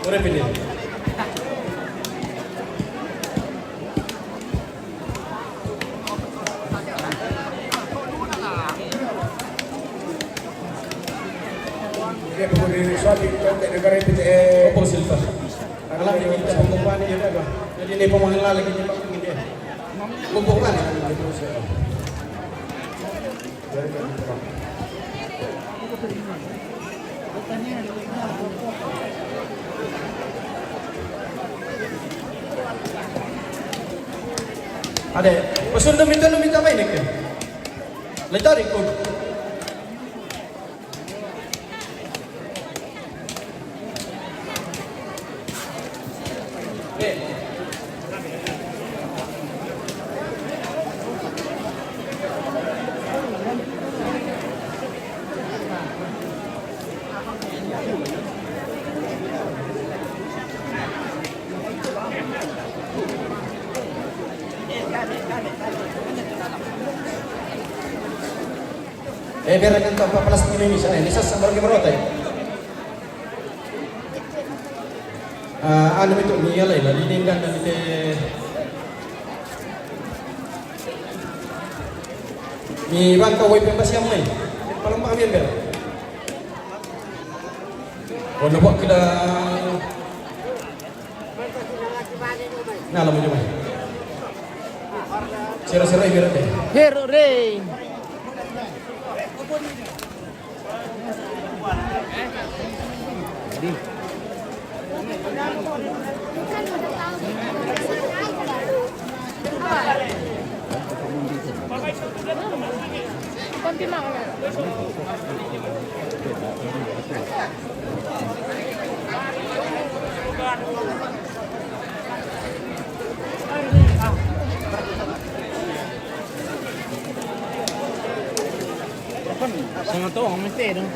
Ora pilih. Dia kemudian suatu untuk negara itu Opo silva. Alam ni kita pembukaan ni ada ba. Jadi ni pemain lagi kita pakai dia. Pembukaan ni. Ada. Pesun minta apa ini ke? Letak ikut. Biar akan tahu apa plastik Indonesia ini sas baru kemerotai. Anu itu ni lah ini dengan dan itu ni bangka woi pembas yang lain. Paling paham biar. Oh nampak kita nah lama juga. Sira-sira biar deh. Hero Ray. Sangat tahu orang mesti dong.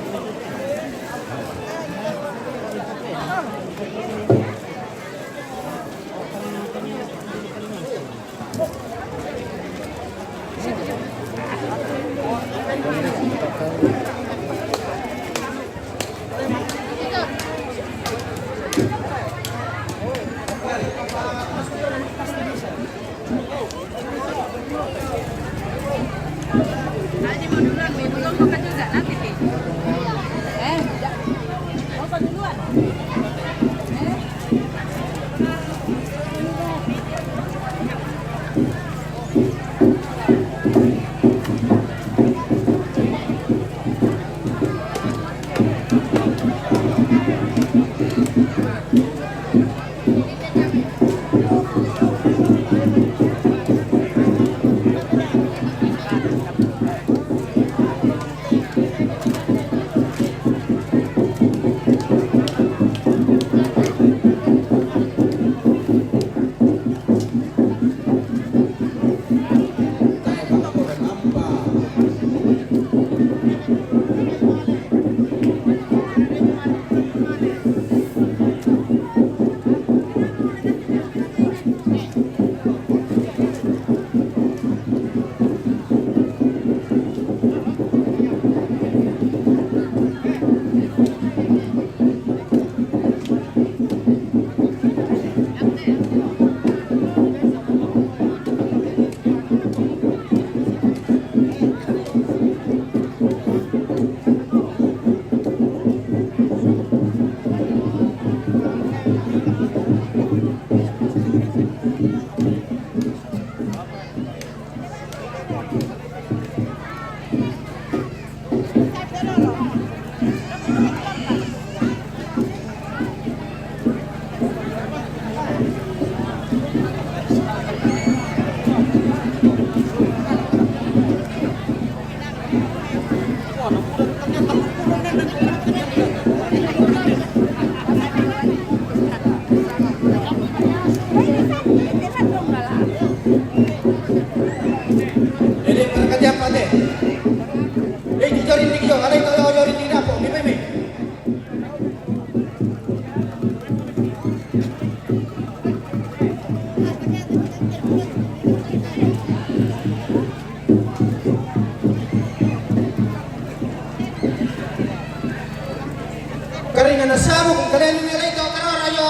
Karingan na sabog kung kalian nila ito kararayo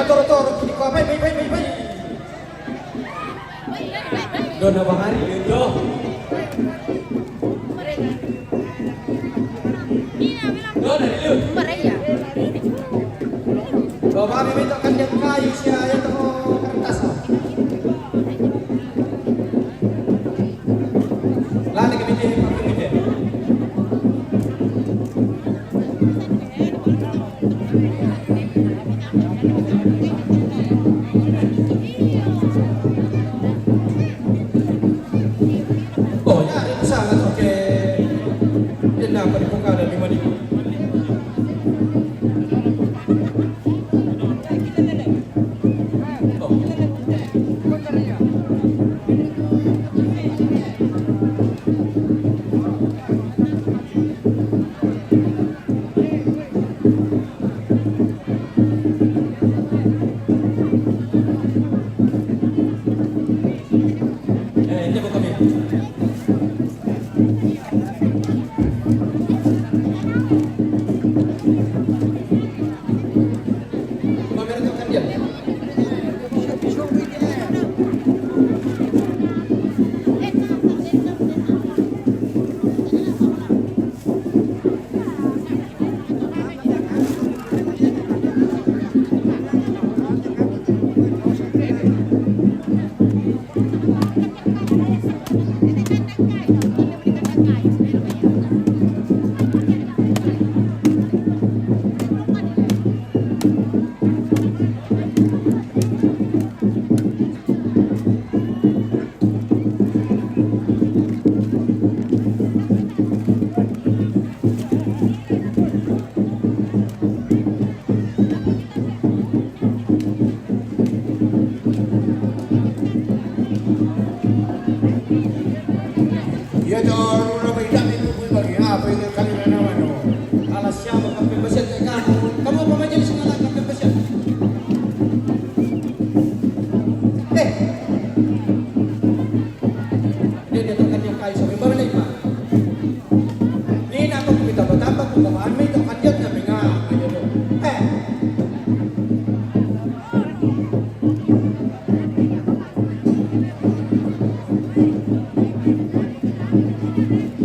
toro-toro kini ko apa bay. Do na bahari do. Do na dulu. Do babi minta kan dia kayu sia ya to kertas. Lani ke bide. Oh ya, itu sangat oke. Dia apa di muka dan di mana? Ini bukan dia. Ya jangan nama hitam itu pun bagi apa ini kali nama no. Alas siapa kampen beset kamu? Kamu apa majelis ngalah kampen beset? Dia tekan yang kayu sampai baru lagi pak. Ini nak aku kita bertambah pembahasan itu kan dia nak mengang.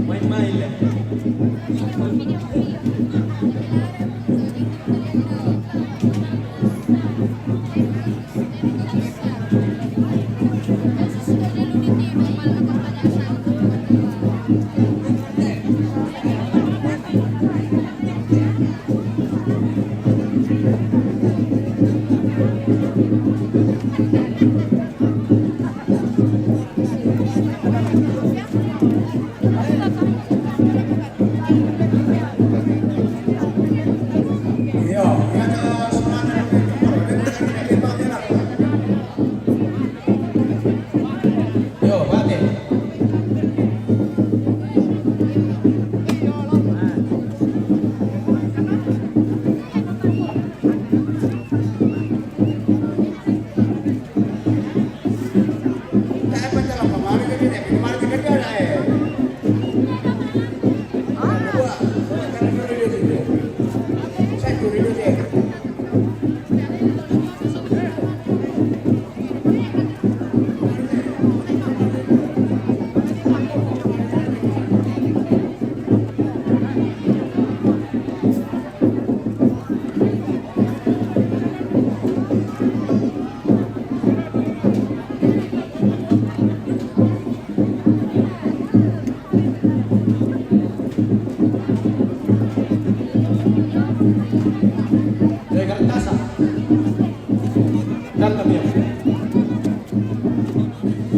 Main-main lah. Ya, ya semangat. Yo, bate.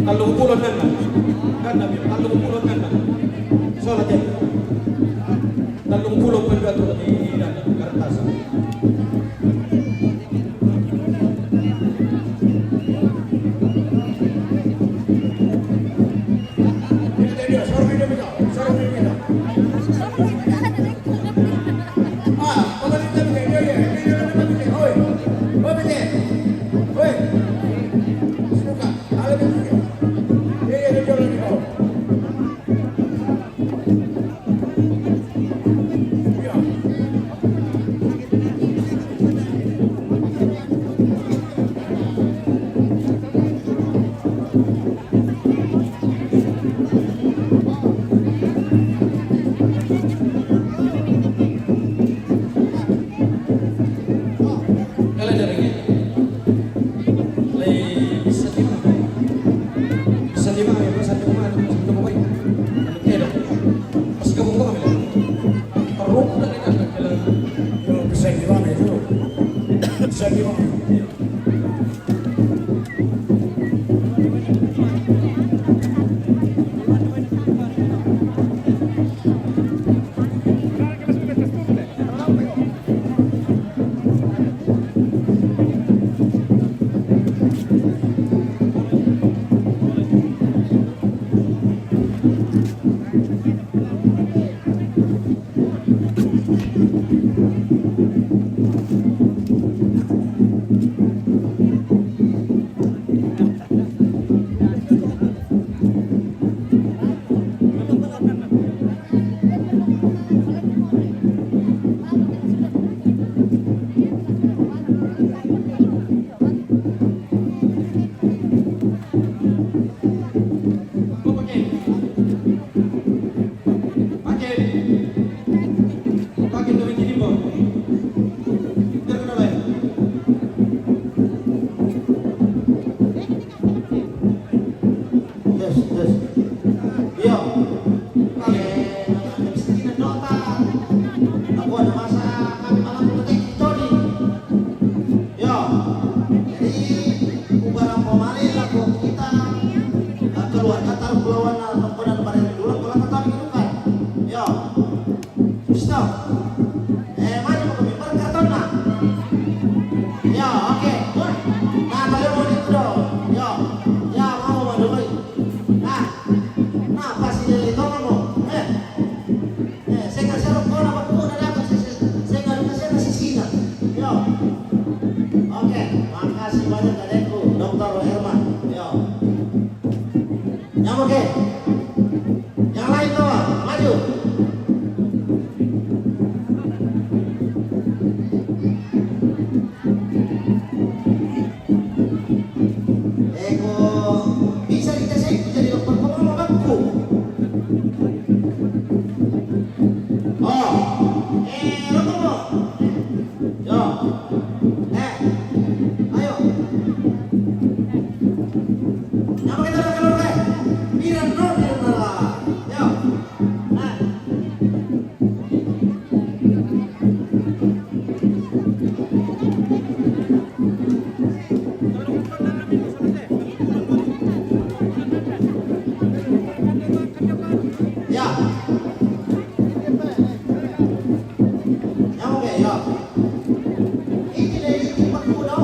Talung pulon nan kan nabi talung pulon nan salat ya talung pulon pendatu di kertas Yeah. Kung bisa dikasih ko jadi dokter ko mga magko. Rokok mo. Yo. Ayo. Nyapa kita na kalor kay. Miran no na. Yo. Ya. Nyapa kay yo. Ini dari tempat kuno. Yo.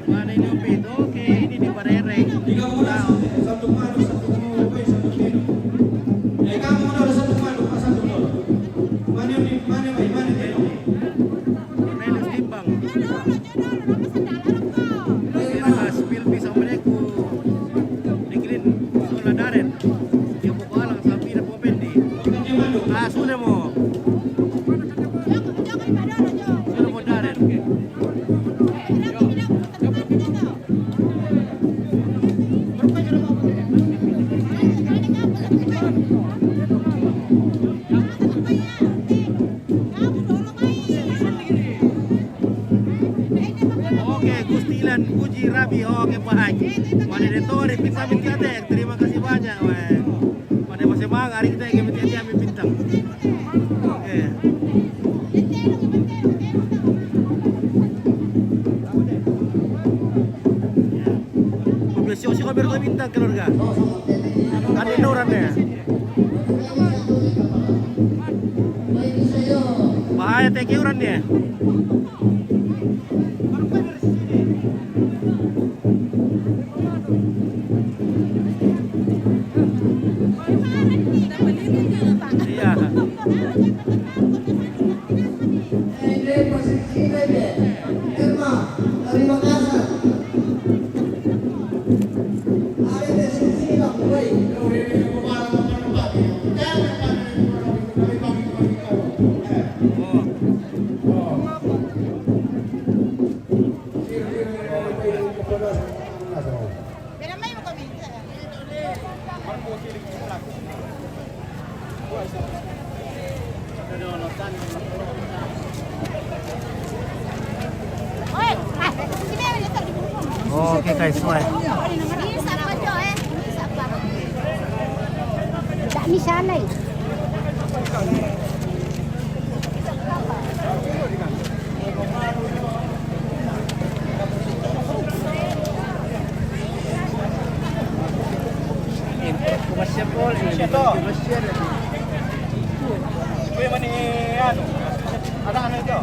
Mana ini Upit? Oke, ini di Parere. Neles timbang. Neles pilpi sama mereka. Dikirin sola daren. Dia buka alang sapi dan popendi. Sudah mo. Sudah mo daren. Oke, Gustilan Puji Rabi. Oke, Pak Haji. Pada Detori vitamin Katek. Terima kasih banyak, weh. Pada masih mang hari kita yang ambil bintang. Oke. Publisio kami berdoa bintang keluarga. Ada nurannya. Bahaya teki uran dia. Iya. Terima kasih. Oke, guys, weh. Ni sana eh. Kumasya po, kumasya. Kuya mani ano? Ano ito?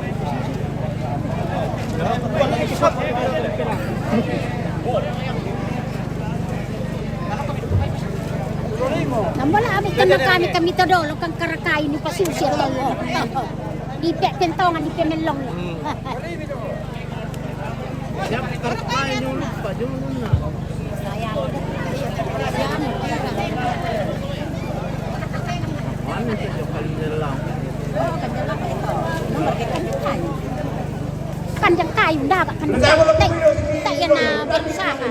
Nambala abot ka na kami to do, kang karakay ni pasusya tayo. Ipek tentongan ipek melong. Siap, karakay yung lupa, yung muna. Sayang. Tak yan na bansakan.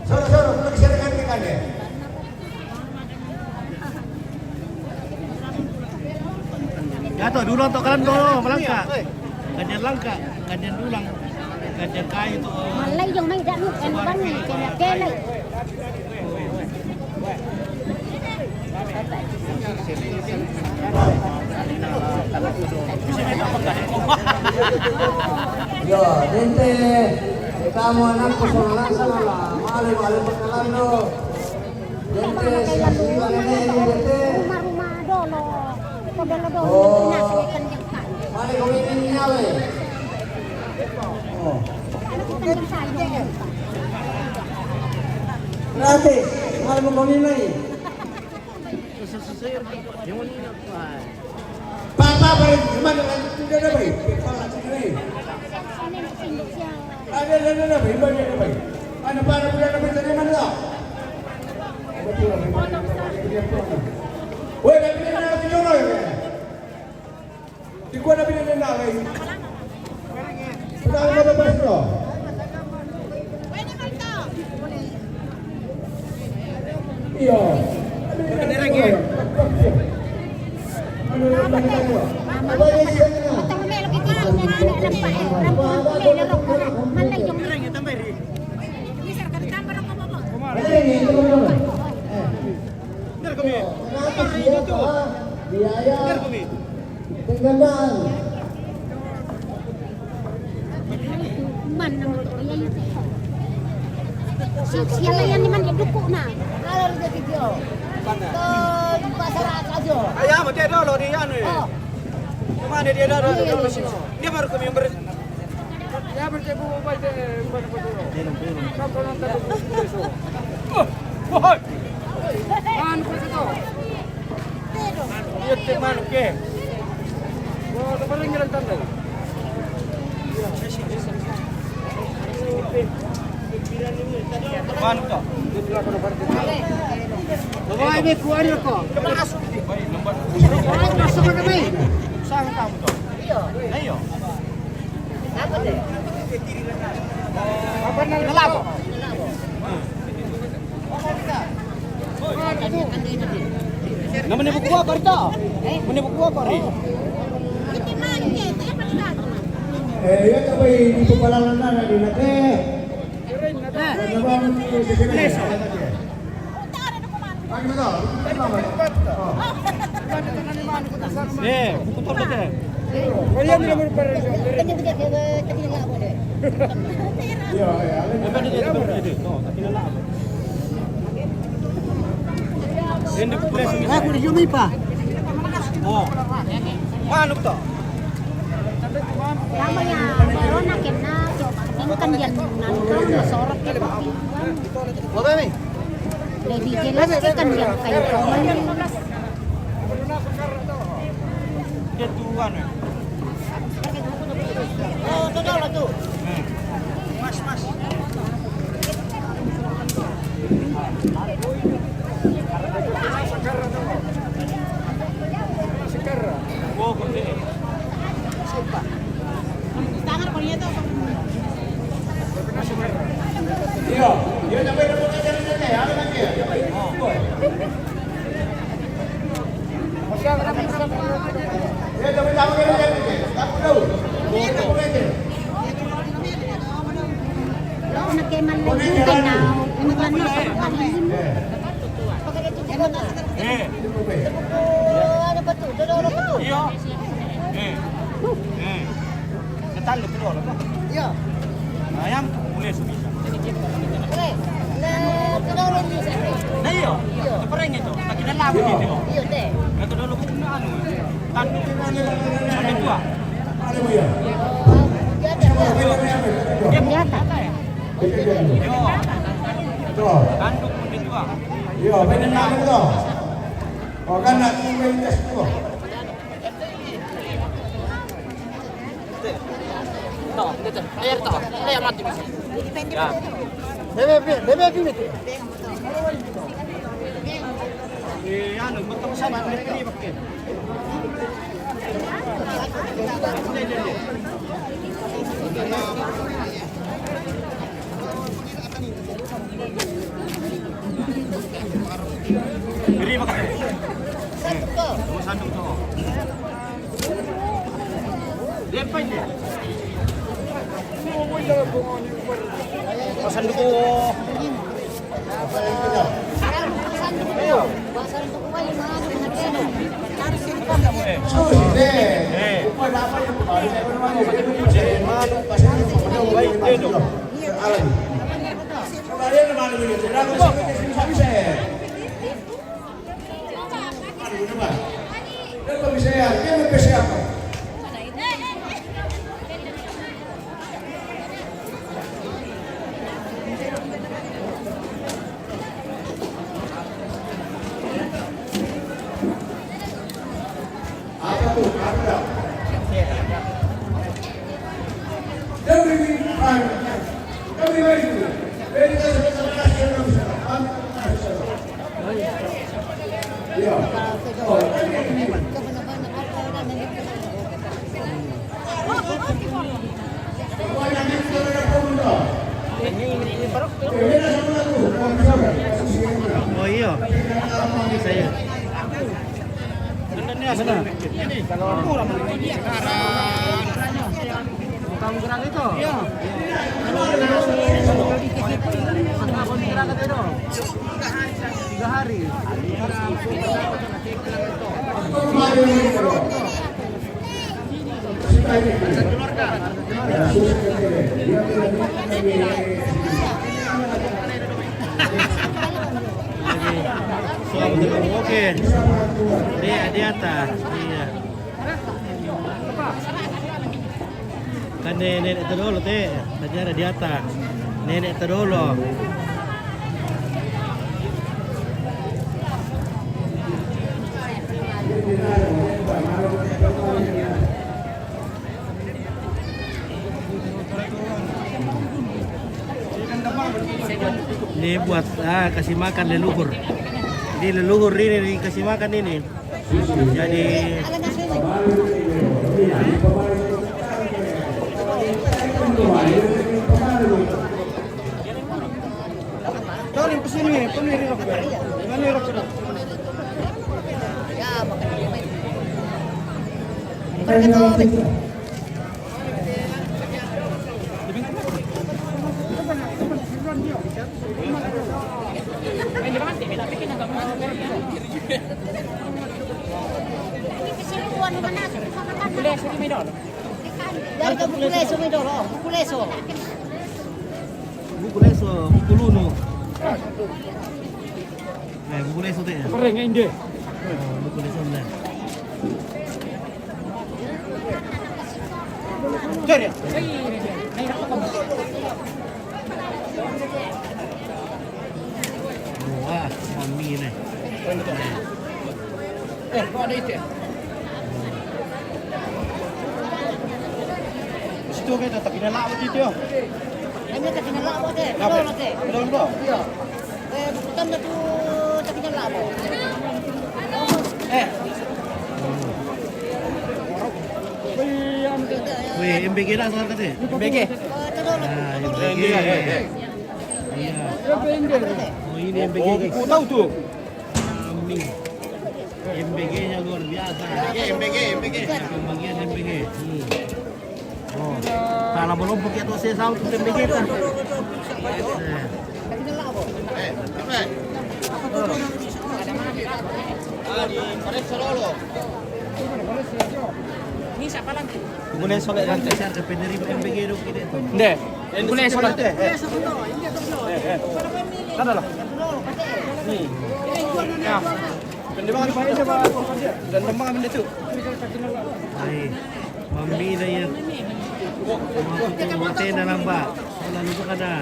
Soro, nagsirangan ka kanya. Gato, dulang to kalan dolo, malangka. Ganyan langka, ganyan dulang. Ganyan kayo to. Malay yung may dano kan bang kaya kelay. Yo, dente. Kamu anak persoalan sama lah. Malay pagkalando. Dente, siya ini dente. Rumah-rumah dolo. Dolo Oh. nasa kanyang kain. Malay kumitin niya we. Oh. Kanyang kain. Berarti, malay mo kuminay. Papa ba rin? Gimana kan? Tidak ada ba rin? Pala sini. Ada ba rin? Iba niya na ba rin? Ano para mo yan naman sa naman na? Uy, nabili na natin yung oil. Di ko nabili na nakay. Pagkakang mababas ko. Iyo. Ano yung pagkakang mo? Abay, siya na. Tama may lagi ko lang na alam pa eh. Rampo may laro ko na. Malay yung Ini itu mana? Kenapa siapa? Biaya. Tenggandaan. man naman to. Yan yung siya lang yan naman duko na. Kalau di video. Ke masyarakat aja. Ayah, dia dulu di anu. Oh. Kemana dia dulu? Dia baru kami ber. Ya bercebu baca Sampai nonton besok. Woi. Man ko ito. Dia teman ke. Oh, paling gelang tanda. Man to. Bawa ini kuari ko. Masuk. Baik, lembar. Masuk ke kami. Sang kamu to. Ayo. Apa nang Ngelabo. Nama ni buku apa itu? Mana buku apa ni? Iti man ke, tayo palitan. ya tapi di kepala na di nate. Nabang ni di sini. Ano mo to? Eh, buku tu betul. Kaya nila mo para sa. Iya, ya. Apa dia tu? No, tapi nak apa? Ini press ni. Aku di Jumi pa. Oh. Mana tu? Lama ya, meron na kena coba tingkan yan nandun masorot ke papi. Apa ni? Lebih jelas ke kan yan kayo kaman. Dia tuan. Oh, totoo lah tu. Mas. Oh, boleh. Tangan ko niya to. Iya, dia sampai dapat jadi nate. Ano man kaya? Ya, dapat dapat jadi. Tapo daw. Dito ko pwede. Laon na kay man lang kay na umulan na sa malim. Eh. Ano ba to? Dodoro ba to? Iya. Ketan lu kedua lah. Iya. Ayam boleh sebisa. Okay. Na dodoro ni sa. Nah iya. Pereng itu. Lagi dalam gitu. Iyo te. Kata dulu kena anu. Tanduk sampai tua. Ano mo yan? Dia tak. Yo, Ito. tanduk pun dia tua. Iya, pwede namin ito. O, kan na, may test ko. Ya. Anu, betul sama ini pakai. Beri makan. Dua sanduk tu. Dia apa ini? Sanduk ko. Oh iya. Ini saya. Benar. Kalau aku lama ini kamu gerak itu? Iya. Kalau gerak itu 3 hari. Oke. Di atas. Iya. Kan nenek itu dulu teh, ada di atas. Nenek itu dulu. Ini buat kasih makan leluhur. Jadi leluhur ini dikasih makan ini. Jadi Tarik ke sini, penirok. Penirok sudah. Ya, makan. Buku leso. Buku leso teh. Kering ini. Buku leso dah. Cari. Wah, mami ni. Kau ada itu? Situ kita tak kena lawat itu. Hanya tak kena lawat deh. Betul. Iya. Bukan tu tak kena lawat. Wih, MBG dah soal tadi. MBG. MBG. Iya. Oh ini MBG. Aku tahu tu. MBG-nya luar biasa. MBG. Pembagian MBG. Oh, kalau belum pakai tu saya tahu tu MBG kan. Ini siapa lagi? Boleh solat nanti. Saya ke penerima MBG dulu kita. Nde. Boleh solat deh. Sana lah. Ni. Ya. Pendemang di bawah siapa? Dan demang benda tu. Hai. Mami dah ya. Mati dalam bak. Lalu tu kada.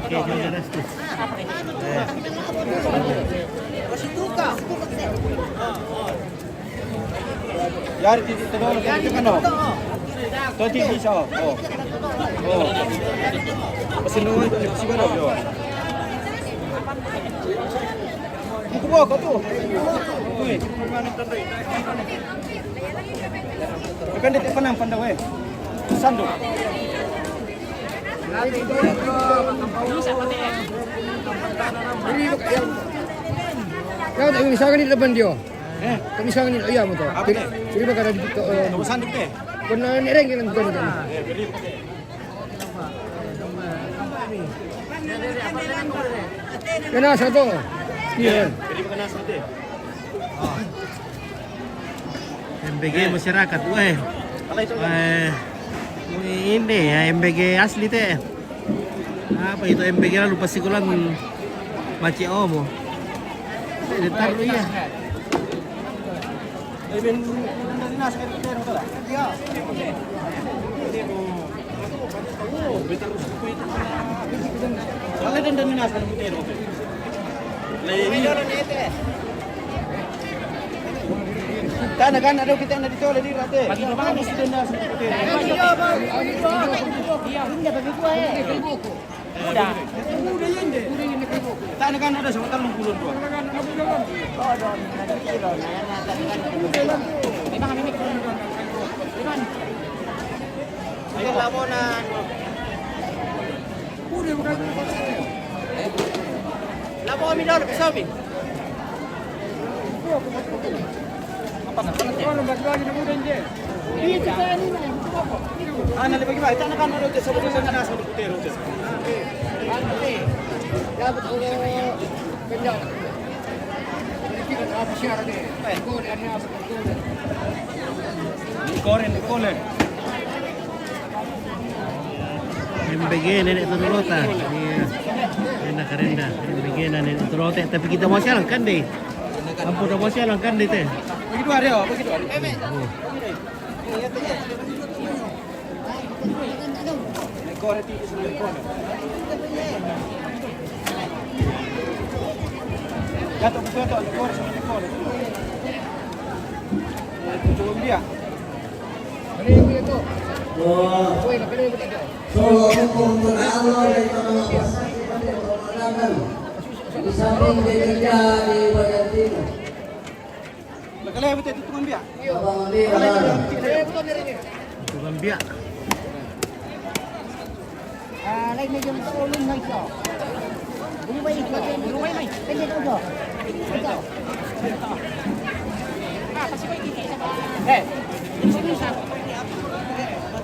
Okey, jangan rastis. Masih tukar. Yar di tengah kita kan oh. Tu tinggi sah. Oh. Masih nunggu si mana yo. Buku bawa kau tu. Oi, mana tandai. Bukan dia panang pandai. sandok. Kau tak misalkan di depan dia. Tak misalkan di ayam tu. Jadi bakal ada kita. Kamu sandok deh. Pernah nereng kan bukan kan. Kena satu. Iya. Beri makan nasi deh. MBG masyarakat, weh. Ini ya MBG asli teh. Apa itu MBG lalu pasti kulan Maci Omo. Ditaruh ya. Ibin nasi kan kita ada. Iya. Soalnya dan nasi kan kita ada. Kan ada kita yang di tol di rate. Pagi depan mesti denda seperti itu. Hindi bagi ko eh. Udah. Kita kan ada sekitar 60 dua. Ayo lamonan. Labo kami daw, kasabi. Ah, nalibagi ba? Ito na kan ano sa buto sa nasa putero. Dapat orang kerja. Jadi kita apa siar ni? Kau ni ada apa kau? Koren. MBG nenek turota. Enak karenda. MBG nenek turota. Tapi kita mau sialang kan deh. Ampun mau sialang kan deh teh. Begitu ada, begitu ada. Koren itu sudah koren. Gato koren sama koren. Coba dia. Kena yang itu. Kau nak kena yang itu. Solo hukum Allah dari orang pasar kepada pemenangan di samping gereja di bagian timur. Kalau yang betul itu kan dia. Abang Lira. Tukang biak. Lain na yung tulong na ito. Buruway may. Kanya ito do. Ito.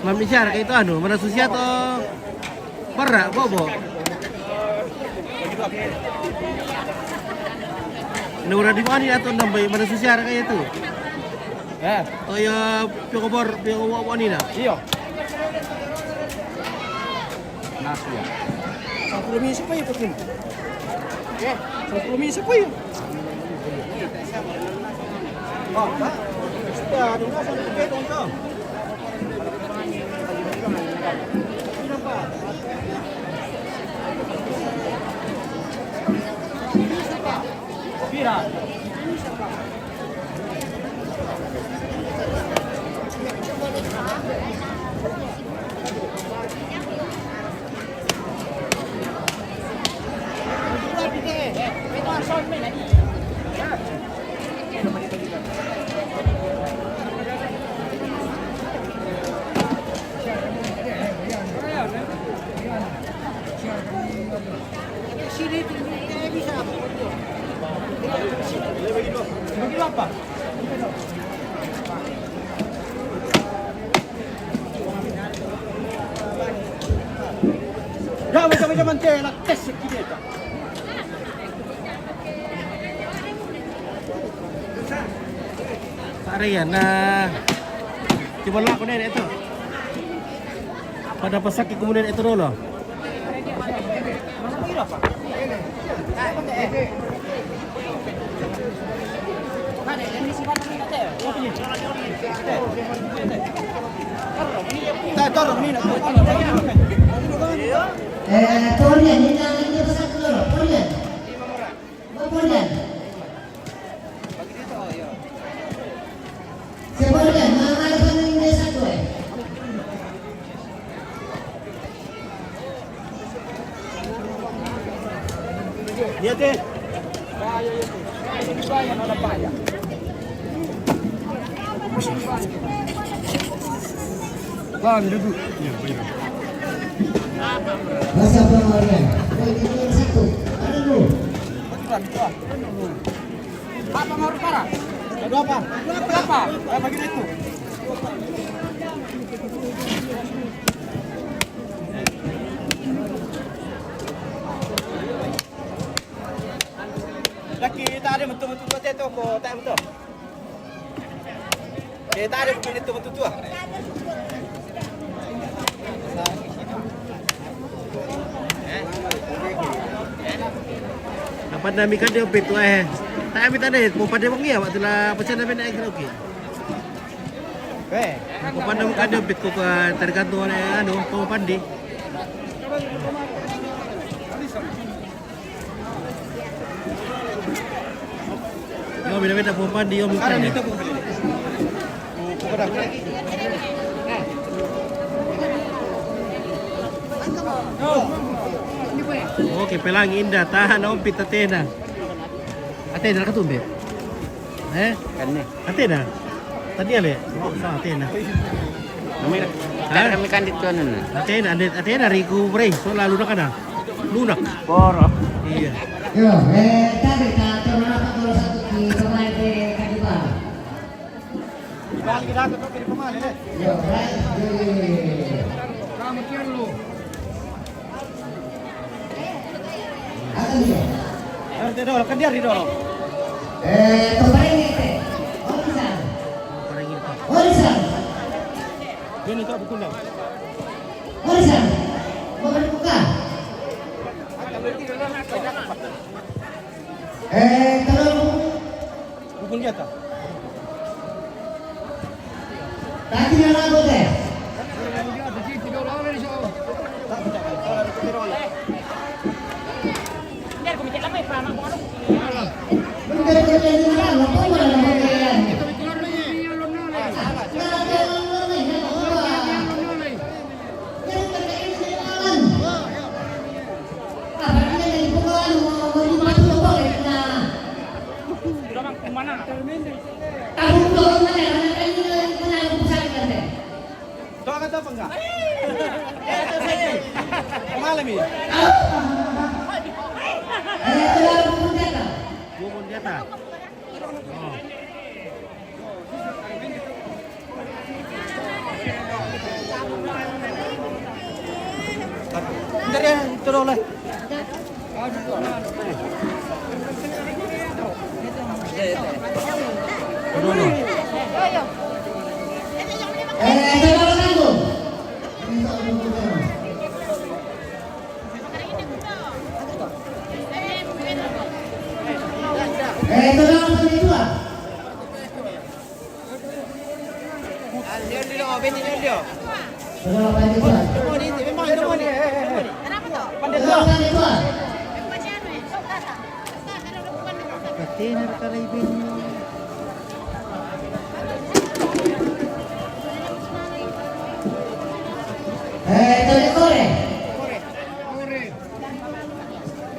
Mami Syar kayak itu anu, mana susia atau perak bobo? Nura di mana atau nambai mana susia kayak itu? Oh ya, piokobor ni dah. Iya. Nasu ya. 10 minit pa yun po. 10 minit pa yun. Oh, ba? Ya, doon ka sa tiket on to. Pira. Begitu apa? Ya, macam-macam nanti nak tes kita. Arian, nah, coba lah aku nenek itu. Pada pesakit kemudian itu dulu. Torian, ini yang besar dulu. Torian. Torian. Sebagian, mana yang desa tu? Dia deh. Bang, duduk. Masa pengeluaran. Poin yang satu. Ada dulu. Apa mau parah? Ada apa? Berapa? Bagi itu. Laki tak ada betul-betul buat itu kok, tak betul. Kita ada bukan itu betul-betul. Dapat nami kan dia opit tu tak ambil tak ada, mau pada wangi awak tu lah macam nak nak karaoke. Kau pandang kan dia opit kau tergantung oleh kau pandai. Yo beda-beda pun pandai yo mungkin. Oke, pelang indah tahan ompit Athena. Athena ketumbe. Kanne. Athena. Tadi ale. Oh, sa Athena. Kami kan dito ano na. Athena riku bre, so lalu na kana. Lunak. Poro. Iya. Yo, tadi kata mana kalau satu di pemain di kedua. Ibalik kita to kiri pemain le. Yo, right. Kamu kian lu. Ada dia. Ada dolo, kan dia di dolo. Kemarin itu. Orisan. Parang itu. Orisan. Gini to betul dah. Orisan. Mau buka. Kalau Bukun dia ta. tadi yang lagu deh. Ada sih tiga orang ni so. Bener bener ini kan, apa mana namanya? Doa kata apa enggak? Malam ini. Bukun dia ta. Oh. Bentar ya, itu dulu. Dulu. Athena kalay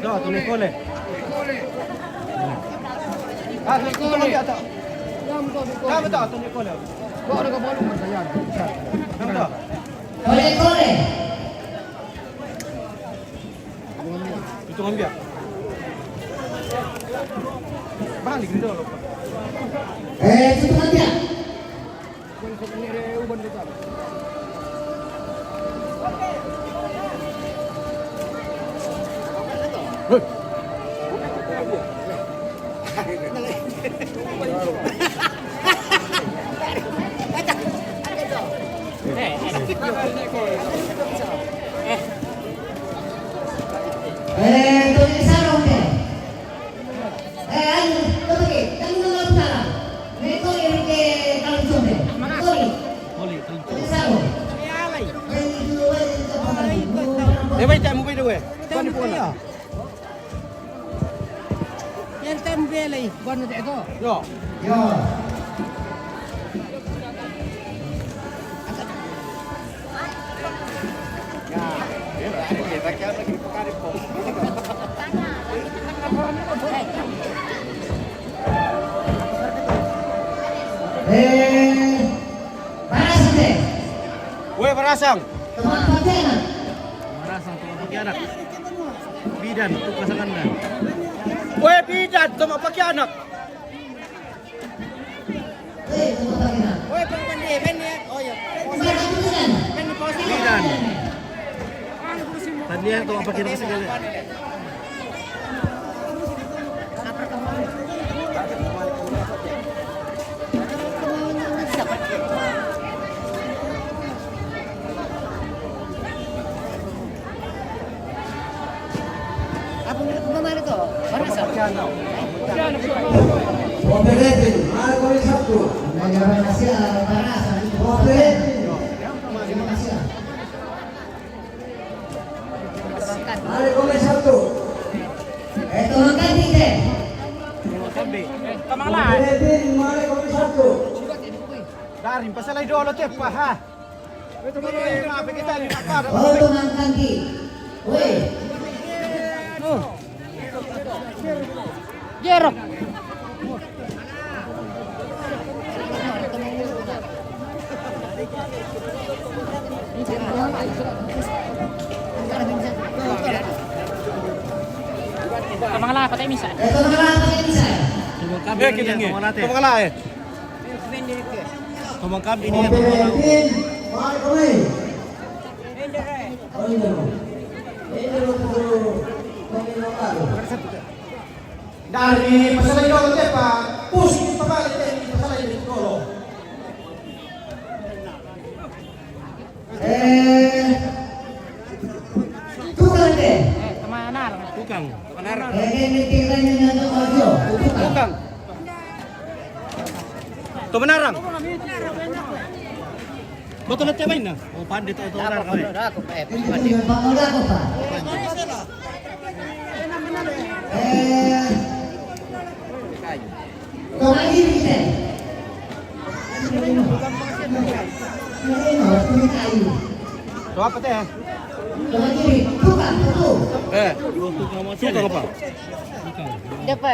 Do, tuloy ko le. Ah, tuloy ko le ata. Kamu to, tuloy ko le. Bawa ka bawa mo sayang. Kamu to. Itu ngambil. Balik dulu. Tutup aja. Kung sa kanire uban kita. Tuloy sarong deh. Ayo, tuloy. Kami nang pala. Ito yung kalsong deh. Tuloy. Boleh, Tuloy sarong. baik tak mungkin dua. Kan pun. Yan tembelay. Bano ito? Yo. Yo. Panas deh. Weh, Tumarasang. Teman pacaran. Tumarasang tuh anak. Bidan tuh pasangan dah. Weh bidan tuh pakai anak. Teman pacaran. Weh ben ya. Oh ya. Bidan. Bidan. Tadi tuh pakai anak segala. Operetin, mari kami Sabtu. Terima kasih Barasa. Operetin. Terima kasih. Mari kami Sabtu. Makan deh. Operetin, mari kami Sabtu. Dari pasalay dolo teh pa ha. Ito mo na kita ni akar. Oh, makan di. Woi. Jerok. Kamangala patay misa. Tumangkab ini kita tumangkala eh. Tumangkab ini ya Operetin, mari kami. Oh, ini loh. Kami lokal. Dari pasalay dolo teh Pak. Pusing pabalik teh pasalay dolo. Tukang deh. tukang. Ini tinggalnya nyatu audio. Tukang. Tuh menarang. Betul na tiyabain na. Oh, pandit ito menarang kami. Ini juga bangun aku Pak. Tukang ini deh. Ini harus punya kayu. So apa teh? Tukang ini, tukang, tutup. Tukang apa? Depa.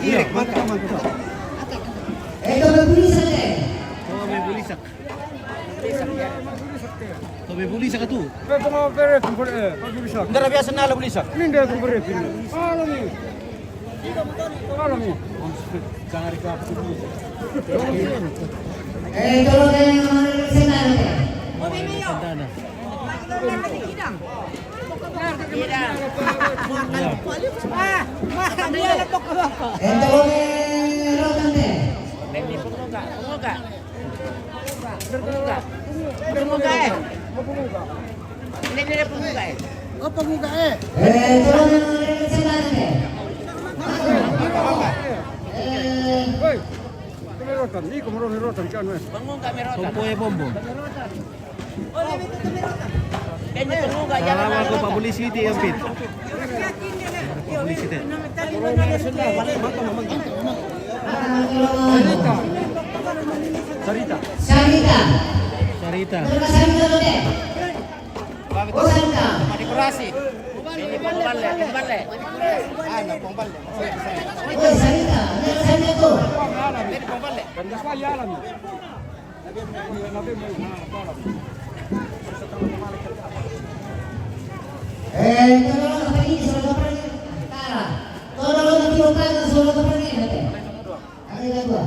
Iya, mantap. Itu berbisa deh. Oh, may bulisak. So, may bulisak tu. Hindi na biasa nala bulisak. Kalau ada yang mau senang deh. Sandana. Kalau rotan deh. Kalau yang senang deh. Sompoy bombo. Salamat ko publicity yung pit. Publicity. Sarita. Sarita. Sarita. Sarita deh. Oh Sarita. Dekorasi. Oh Sarita. Sarita tuh. Tolong apa ini sudah pernah Tara. Tolong dibuka sudah pernah nanti. Ada gua.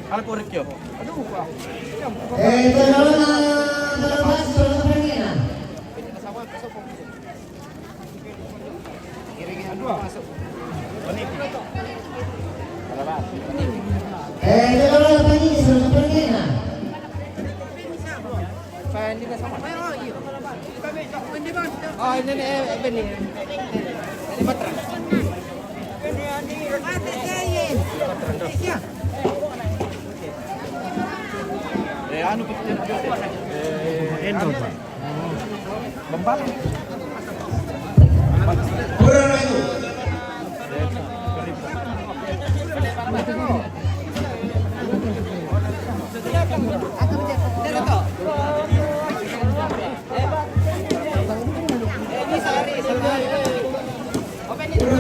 Ano po Rikyo? Tolong sudah pernah. Tolong apa ini sudah pernah. Ano po? Endo pa. Bambal. Kurang itu.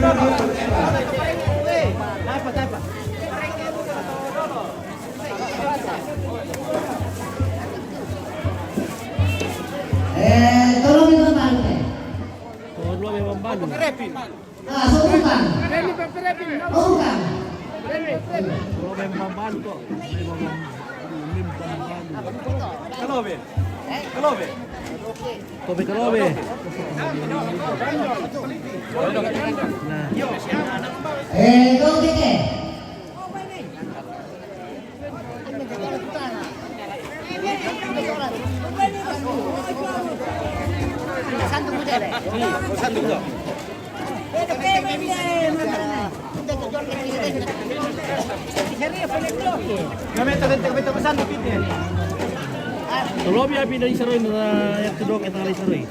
Tolong minta bantu. Tolong memang balu. Ah, subukan. Subukan. Tolong memang balu kok. Kalobe. Kalobe. Kobe kalobe. Nah. Go kike. Tolong biar pindah di Seroy na yang kedua kita kali Seroy.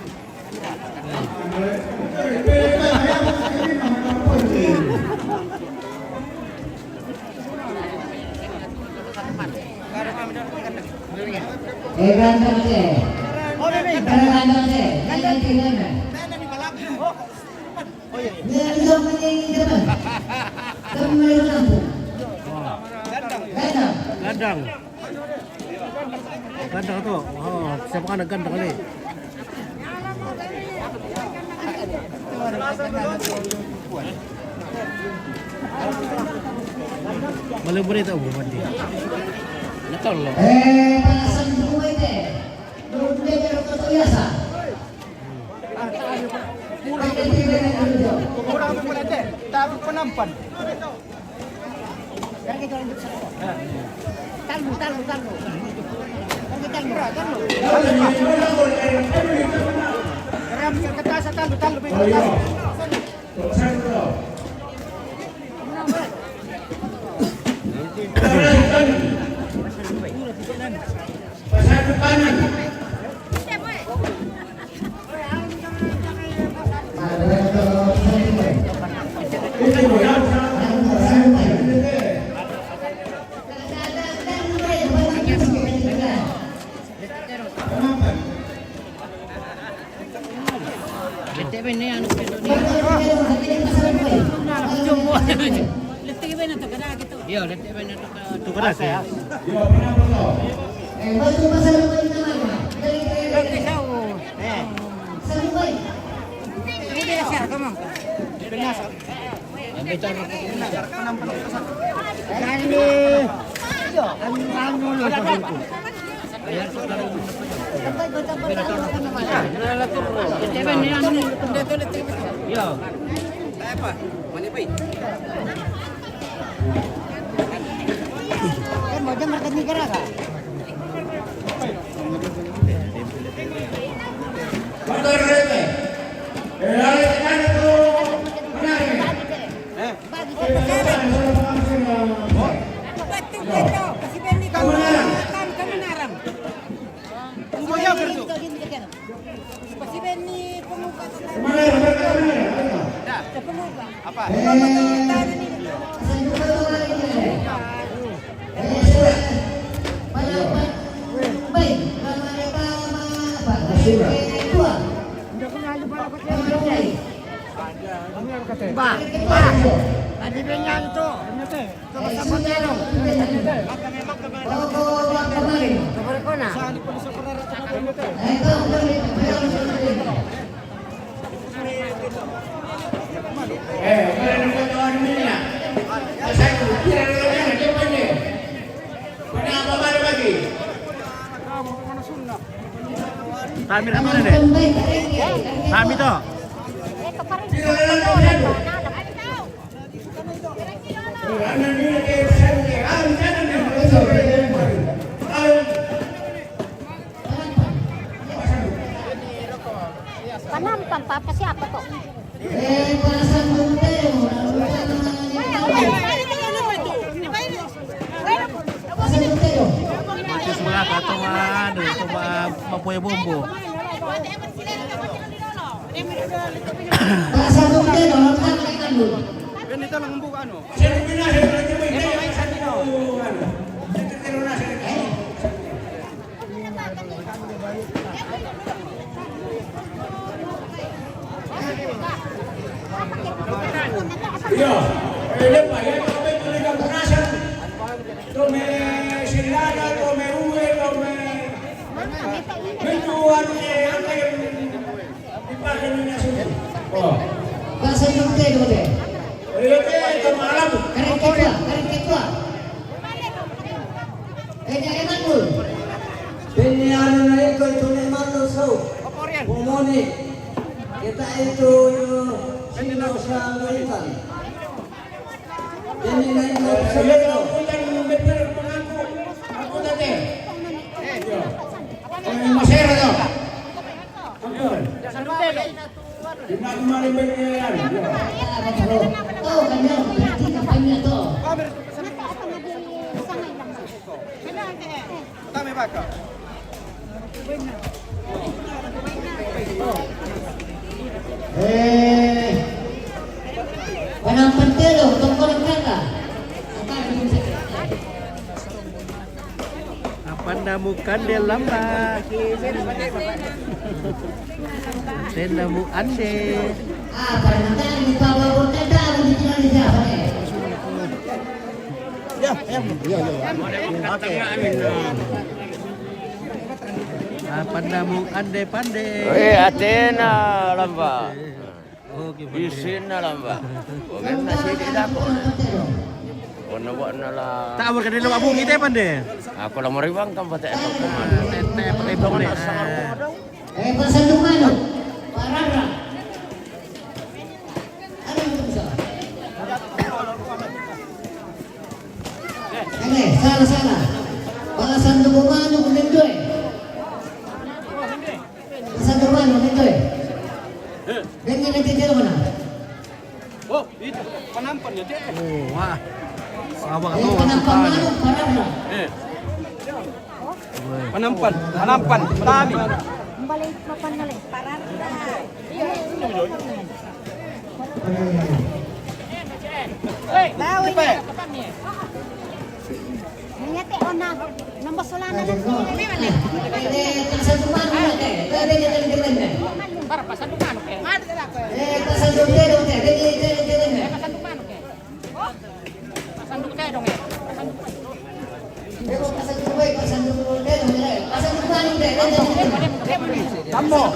Gandang ke. Gandang ke. Gandang ke. Gandang ke. Gandang. Gandang tu. Oh, siapa kan gandang kali? Malu berita apa mandi? Nakal lah. Panasan buhay te. Doon pero to biasa. Kurang apa pun ada. Tak penampan. Talu. Iya, nanti banyak tu keras ya. Mau jam market negara ka? Tamir apa ni? Tamir tu. Panampan pa siapa tu? Bagus banget atau mana? Coba mapuya bombo. Ganito lang ang buka ano. Iya, ini Pak ya, kami tulisan penasan. Tome silana, tome uwe, tome menjual apa yang dipakai minyak susu. Oh, Bahasa Jogja itu deh. itu malam. Keren ketua. Jangan manul. Binian na ito ni manul so. Umoni. Kita itu sino sa Amerika. Ini na ito sa Saya punya beber mengaku. Aku tadi. Masera to. Di mana binian? Oh, kanya, berarti kampanye to. Tama ba ka? Panampan telo, tungkol ang kaka. Pandamu kandel lamba. Tendamu ande. Panampan, dibawa ko tanda, hindi na niya. Pandamu ande pande. Atena lamba. Oke, Isina lamba. Oke, nasi di dapur. Warna-warna lah. Tak berkena lewat bumi teh pande. Aku lah meribang kan pada ekor kuman. Teh pelebong ni. Pasal mana? Parara. Ano yung bisa? Salah. Bahasan dumungan kung dito eh. Bahasan dumungan kung dito eh. Ganyan nagtitira mo na. Oh, itu penampan ya teh. Oh, wah. Sawah tu. Panampan mana? Parara. Penampan, tami. Balik mapan nalay. Parar. Bawi. Ngete ona. Nambasolana lang ko. Pasal dumungan mo na eh. Kaya ganyan nagtitira. Para pasan dumano ke. Pasal dumungan mo na eh. Ganyan nagtitira. Pasan dumano ke. Pasan dumano dong ya. Pasal dumungan mo na eh. Tambo.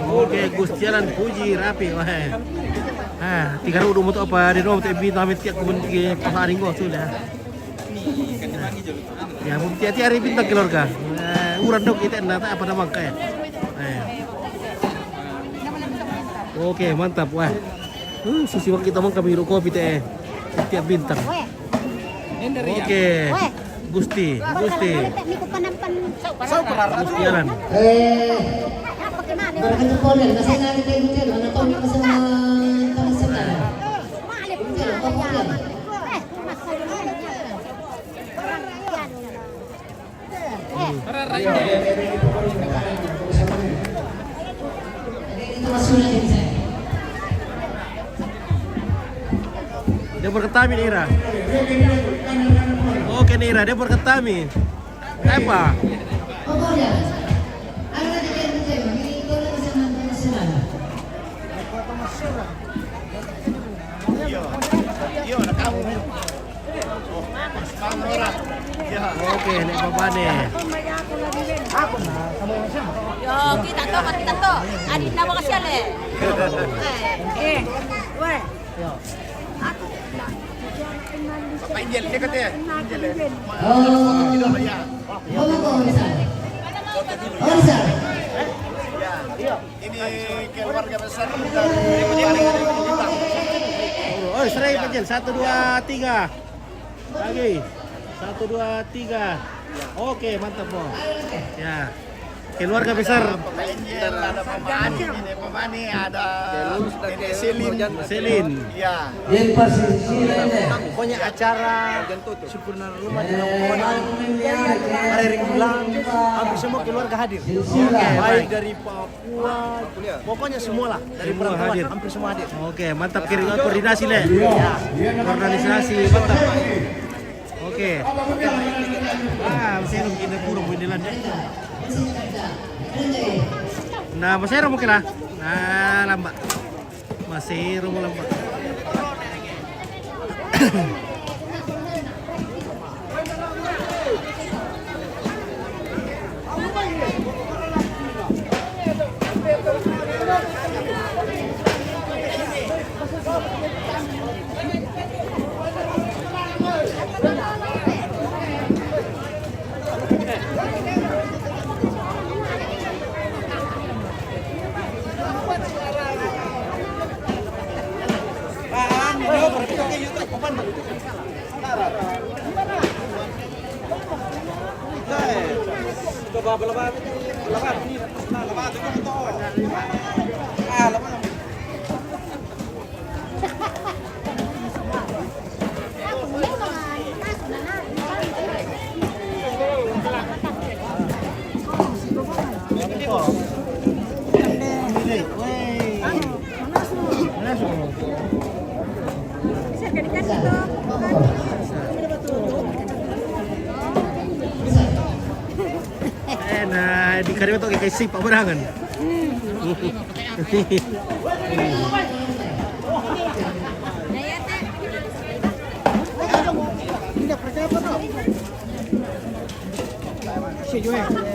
Oke, Gus jalan puji rapi wah. Tiga rudu motor apa di rumah tapi kami tiap kebun ke pasar Ringgo sudah. Ya, tiap hari bintang keluarga. Uran dong kita nata apa nama kayak. Oke, mantap wah. Susiwang kita mau kami kopi teh. Tiap bintang. Oke. Gusti. Gusti jalan. Barang itu kolen, kasi nari tayo dito, ano to, hindi kasi mga Dia berketami Nira. Oke Nira, dia berketami. Apa? Oke, nek babane. Yo, kita to. Adit na makasih ale. Weh. Panjel dekat ya. Ini keluarga besar Oh, serai kecil. 1 2 3. Lagi. 1 2 3. Oke, mantap, Bos. Ya. keluarga besar Ada Pemani, ada Selin. ya. Yang pasti sini. Pokoknya acara syukuran rumah di Lamongan, hari Ringgulang, hampir semua keluarga hadir. Baik dari Papua, pokoknya semua lah dari Semua perantauan, hadir. hampir semua hadir. Oke, mantap koordinasi le. Koordinasi mantap. Oke. Masih rumah ini puro bundelan ya. Nah, masih rumah kira. Nah, lambat. Masih rumah lambat. Nah, di karya itu kayak sip apa dangan.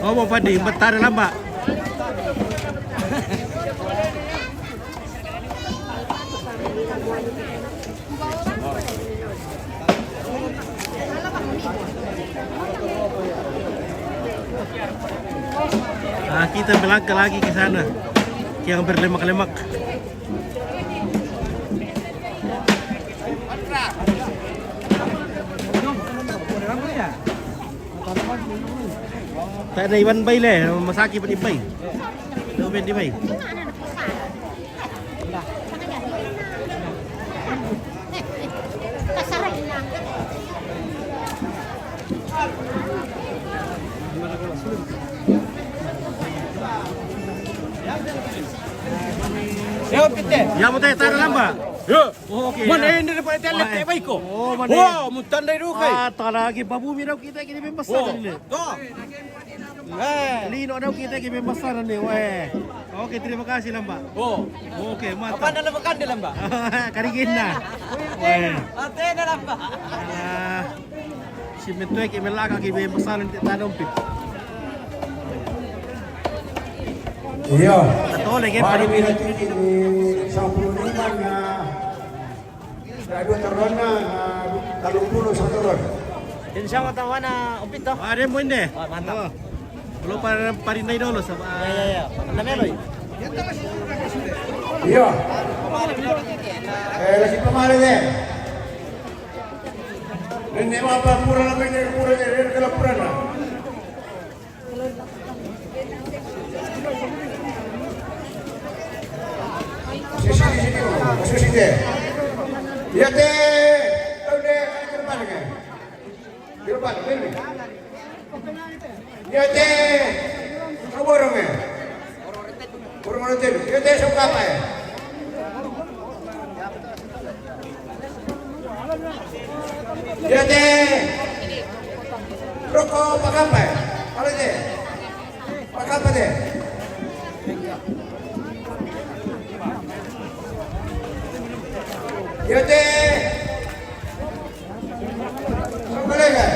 Oh, mau padi, bentar lamba. Nah, kita melangkah lagi ke sana yang berlemak-lemak. Tak ada Iwan Bay le, masaki pa di Bay. Doben di Bay. Kasarain lang. Ya mo tayo tara lamba. Ya. Okay. Mana ini dapat telet kayak baik kok. Oh, mana? Wah, mutandai dulu kay. Ah, lagi babumi daw kita kini membesar ni. Toh. Lino daw kita kini membesar ni. Weh. Oke, terima kasih lamba. Oh. Oke, Apa mantap. anda makan di lamba? Karigin na. Weh. Ate na lamba. Si Metuek imelaka kini membesar ni tanong pit. Iya. Betul lagi Pari pada minat ini di 10 na dua turun na 30 satu turun. Insya Allah tahu mana upit toh. Ada mo hindi. Oh, mantap. Belum parinday dulu sama. Ya. Namanya loh. Iya. Lagi pemari deh. Ini apa pura namanya pura deh, kalau pura na. Sisi deh. Ya deh. Tahu deh ke depan kan? Di depan, ini. Ya deh. Kamu orang ya? Orang itu. Ya deh suka apa ya? Ya deh. Rokok pakai apa ya? Apa deh? Pakai apa deh? Ya deh. Boleh kan?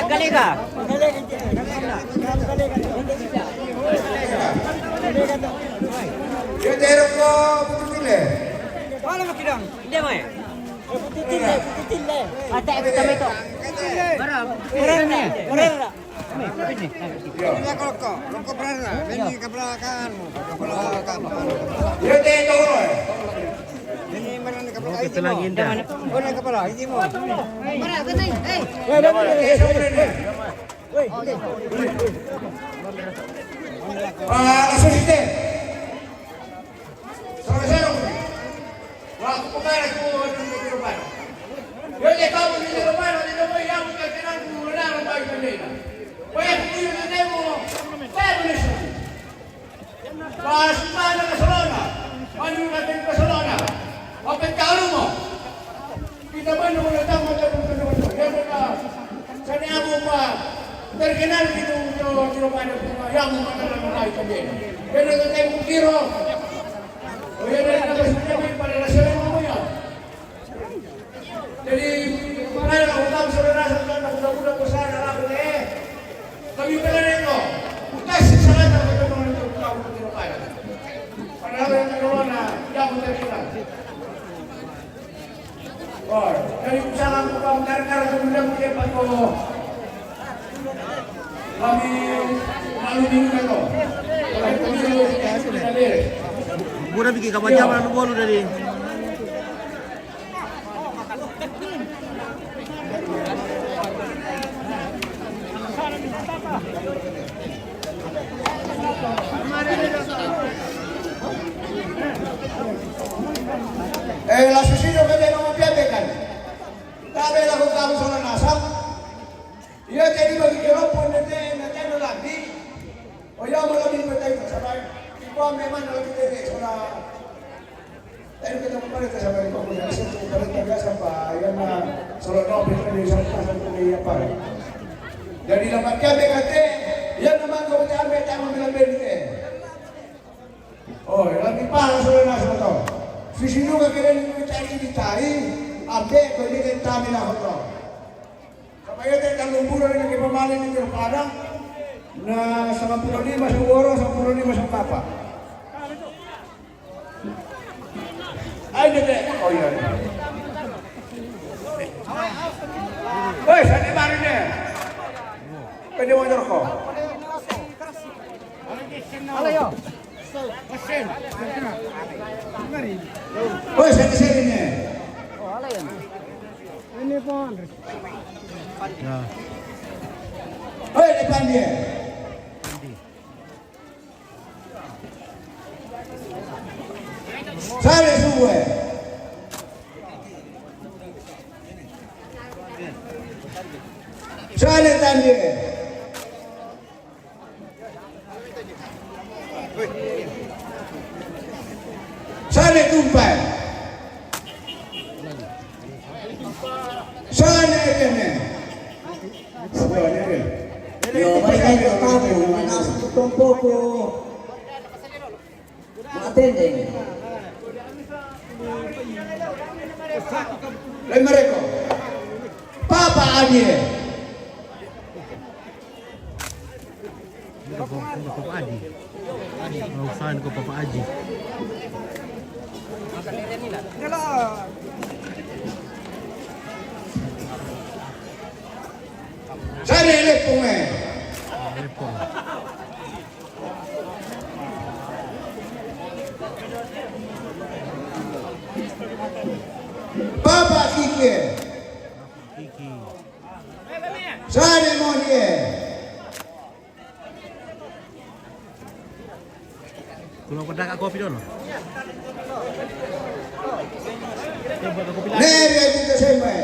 Galega. Ya deh rokok betul deh. Mana makidang? Dia mau ya? Ate, kita may to. Orang ni. Orang. Ya deh turun. Kita lagi indah. Asisten. Saudara-saudara, waktu kemarin aku di rumah. Jadi kamu di rumah, di rumah yang terkenal benar baik benda. Baik di demo, bagus. Pas mana ke Barcelona, maju ke Barcelona. Apa kalau mo? Kita mana mau datang macam tu. Ya benar. Saya abu pa. Terkenal gitu di rumah yang mana baik benda. Jadi kita kiro. Oh ya dari negara pada nasional namanya. Jadi kemarin aku tahu saudara-saudara muda-muda besar dalam kami bilang itu, kasih saran kepada pemerintah kamu di rumah. Padahal yang corona yang terkenal. Oh, dari usaha bukan karena kemudian Pak Kowo. Kami lalu minggu itu. Kalau pemilu kita beres. Bukan bikin kapan zaman lu bolu dari. La suicidio que de no piatekan. Tabe la kung kamu sa nasab. Iya jadi bagi kero pun nanti lagi. O ya mo lagi patay sabay. Ipo memang lagi tete sa tayo kita mapalit sa sabay ko ya sa palit taga sampai yan na solo no pinili sa kuliah pa. Jadi lamat kabe kate yan naman ko tayo tayo bilang bente. Oh, lagi pa sa nasab to. Sisiyo ka kailan yung itari-itari, abe, kung hindi kayo tabi na ako. Kapag ito yung lumburan na nagipamaling ng Kirupana, na sa 15 siguro, sa 15 sa kapa. Ay, hindi. Oh, yan. Uy, saan di marin niya? Pwede mo nyo ko. Alayo. Uy, saan niya? Oh, ala yan. Ini pon. Uy, depan dia. Sale sube. Sale también. Sale tumpai. Sale kene. Yo, balik tayo sa tabo, nasa tutong poco. Matending. Lai mereka. Papa Adi. Papa Adi. Saan ko Papa Adi? Sari lepong eh. Papa Kiki. Sari Monie. Tulong pedagang kopi dulu. Nere dito semua.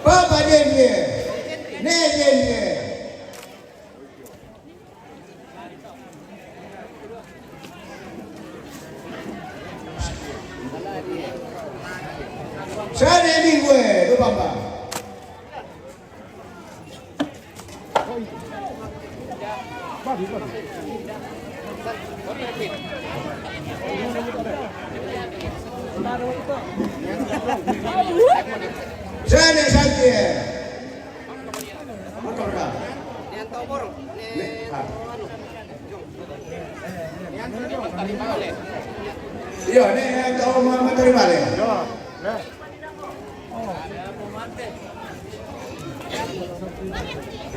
Papa Jenye. Ne Jenye. Sane mingwe, do papa. Sane Santi. Motor ka. Yang tahu borong. Iya, ini kau mau terima deh.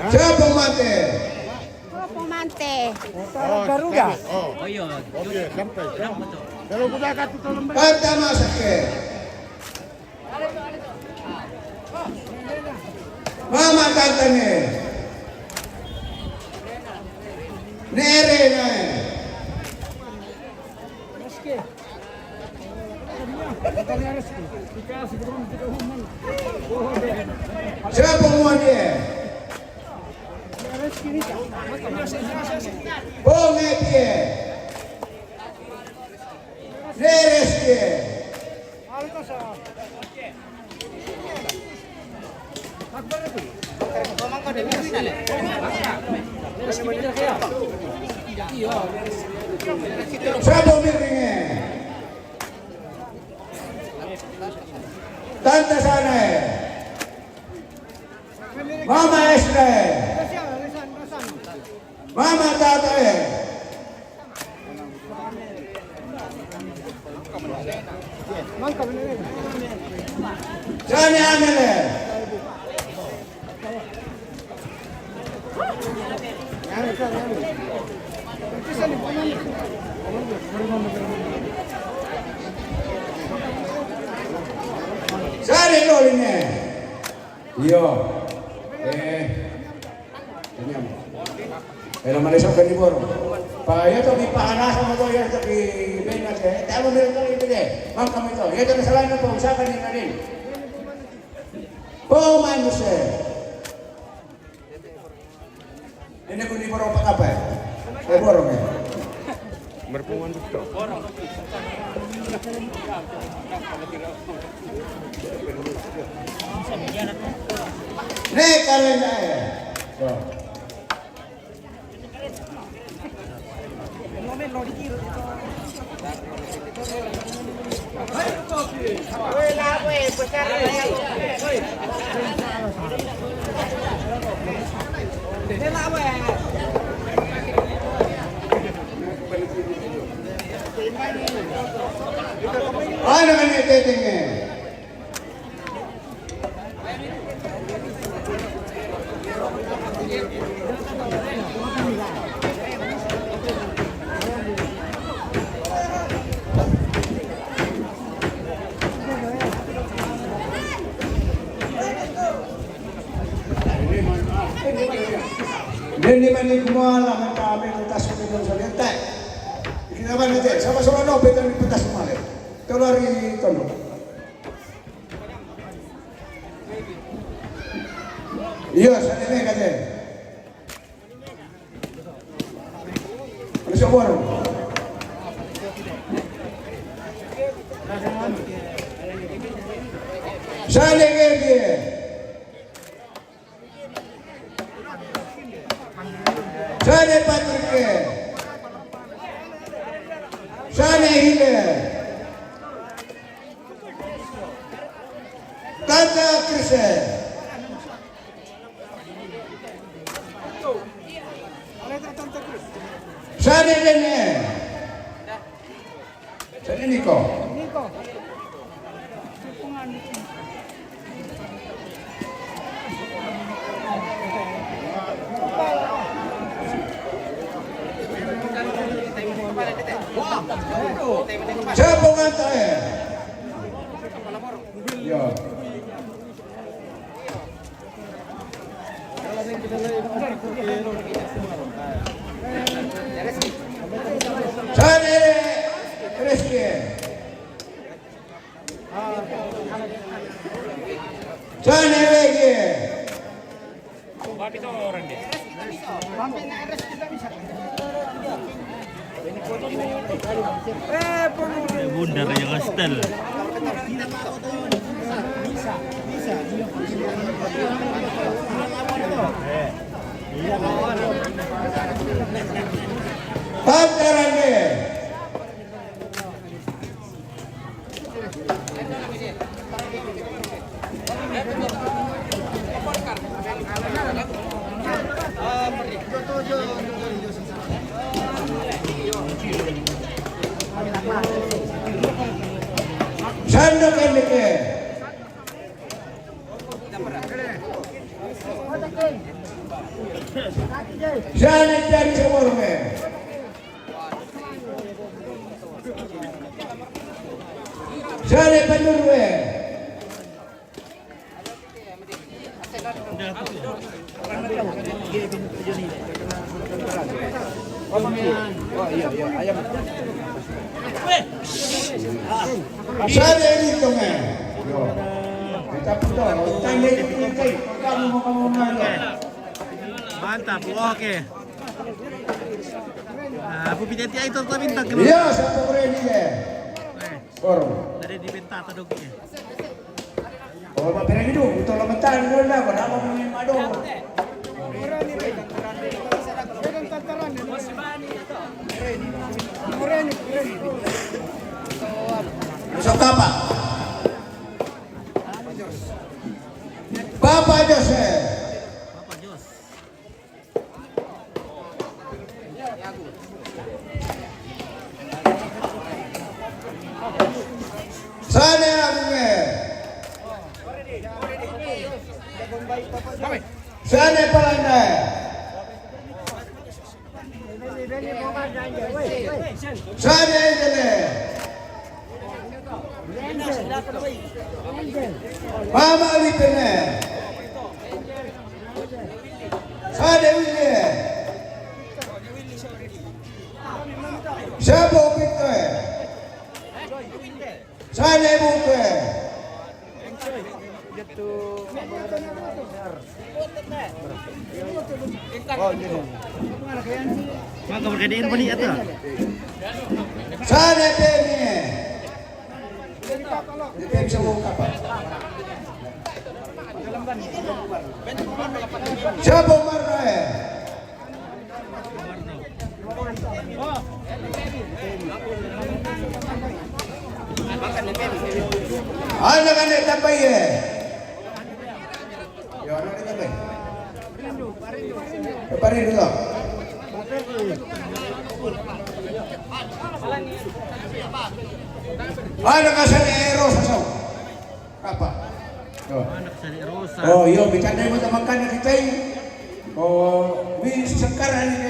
Siapa mati? Pemante. Garuda. Pertama sakit. Mama tante ni. Nere na. Siapa mau dia? Ponge dia. Neres dia. Siapa miringnya? Tante sana. Mama Esra. Mama Tata. Sani Amele. Sari loline. Iyo. Ini pero manisok ka ni Boro. Pa ito di paanasan mo to yan sa Pinas eh. Tama mo ito ibili. Ma'am kami to. Ito na salain na po. Usapan din na rin. Po manus eh. Ini ko ni Boro pa apa eh? Eh Boro eh. Berpengaruh to. Ne kalenda eh. So. Ano ka na ititingin? Hindi man ni kumala ng kami ng taso nito sa lente. Ikinaman natin, sama-sama no, pwede namin patas umalit. Tulari ito no. Iya, sa nene kasi. Ano siya buwan? Sa nene Sane Patrick, Sane Hile, Tata Krise, Sane Rene, Sane Nico. Siapa ngata eh? Ya. Sane Reski. Sane lagi. Bunda yang hostel. Pantarane. Sana Kendeke. Sana Jari Semorme. Sana Pandurwe. Sana dito nga. Kita puto. Tanya dito kay. Kamu mau kamu mana? Mantap, oke. Nah, pupitnya itu tuh bintang kena. Iya, satu ready ya. Korong. Dari di bintang tadognya. Oh, mapera gitu. Betul lemetan dulu lah. Kenapa main madu? Besok apa? Bapak Joseph. Bapak Jos. Sana Abunge. Sana Palanda. Sana Angele. Mama Alipene. Sana Willie. Siapa Victor? Sana Buke. Maka berkaitan apa nih atau? Sana Demi. Demi bisa buka apa? Siapa Marne? Anak-anak tambay eh. Yo, anak-anak tambay. Keparin dulu. Anak kasar Eros asal. Apa? Anak dari Rosa. Oh, iya, bicara mo makan kita ini. Oh, wis sekarang ini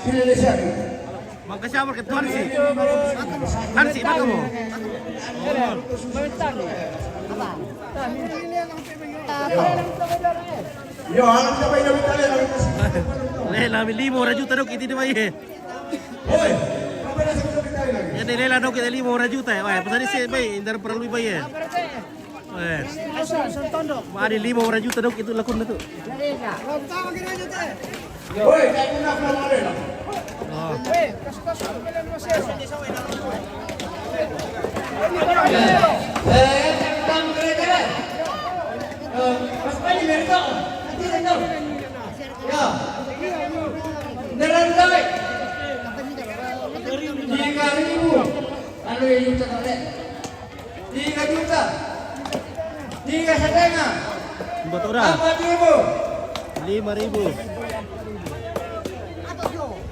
silelesan. Maka siapa ke Hansi? Hansi, mana kamu? Yo, alam sabay na bitali lang kasi. Lela, 5 juta dok itu dia bayi. Hoy, kabala sa bitali lang. Ya lela dok kita 5 juta ya. Wah, pesan sih bayi, indar perlu bayi. Wah, ada 5 juta dok itu lakun itu. Hoy, kayo na pala rin. Buat orang. 5.000.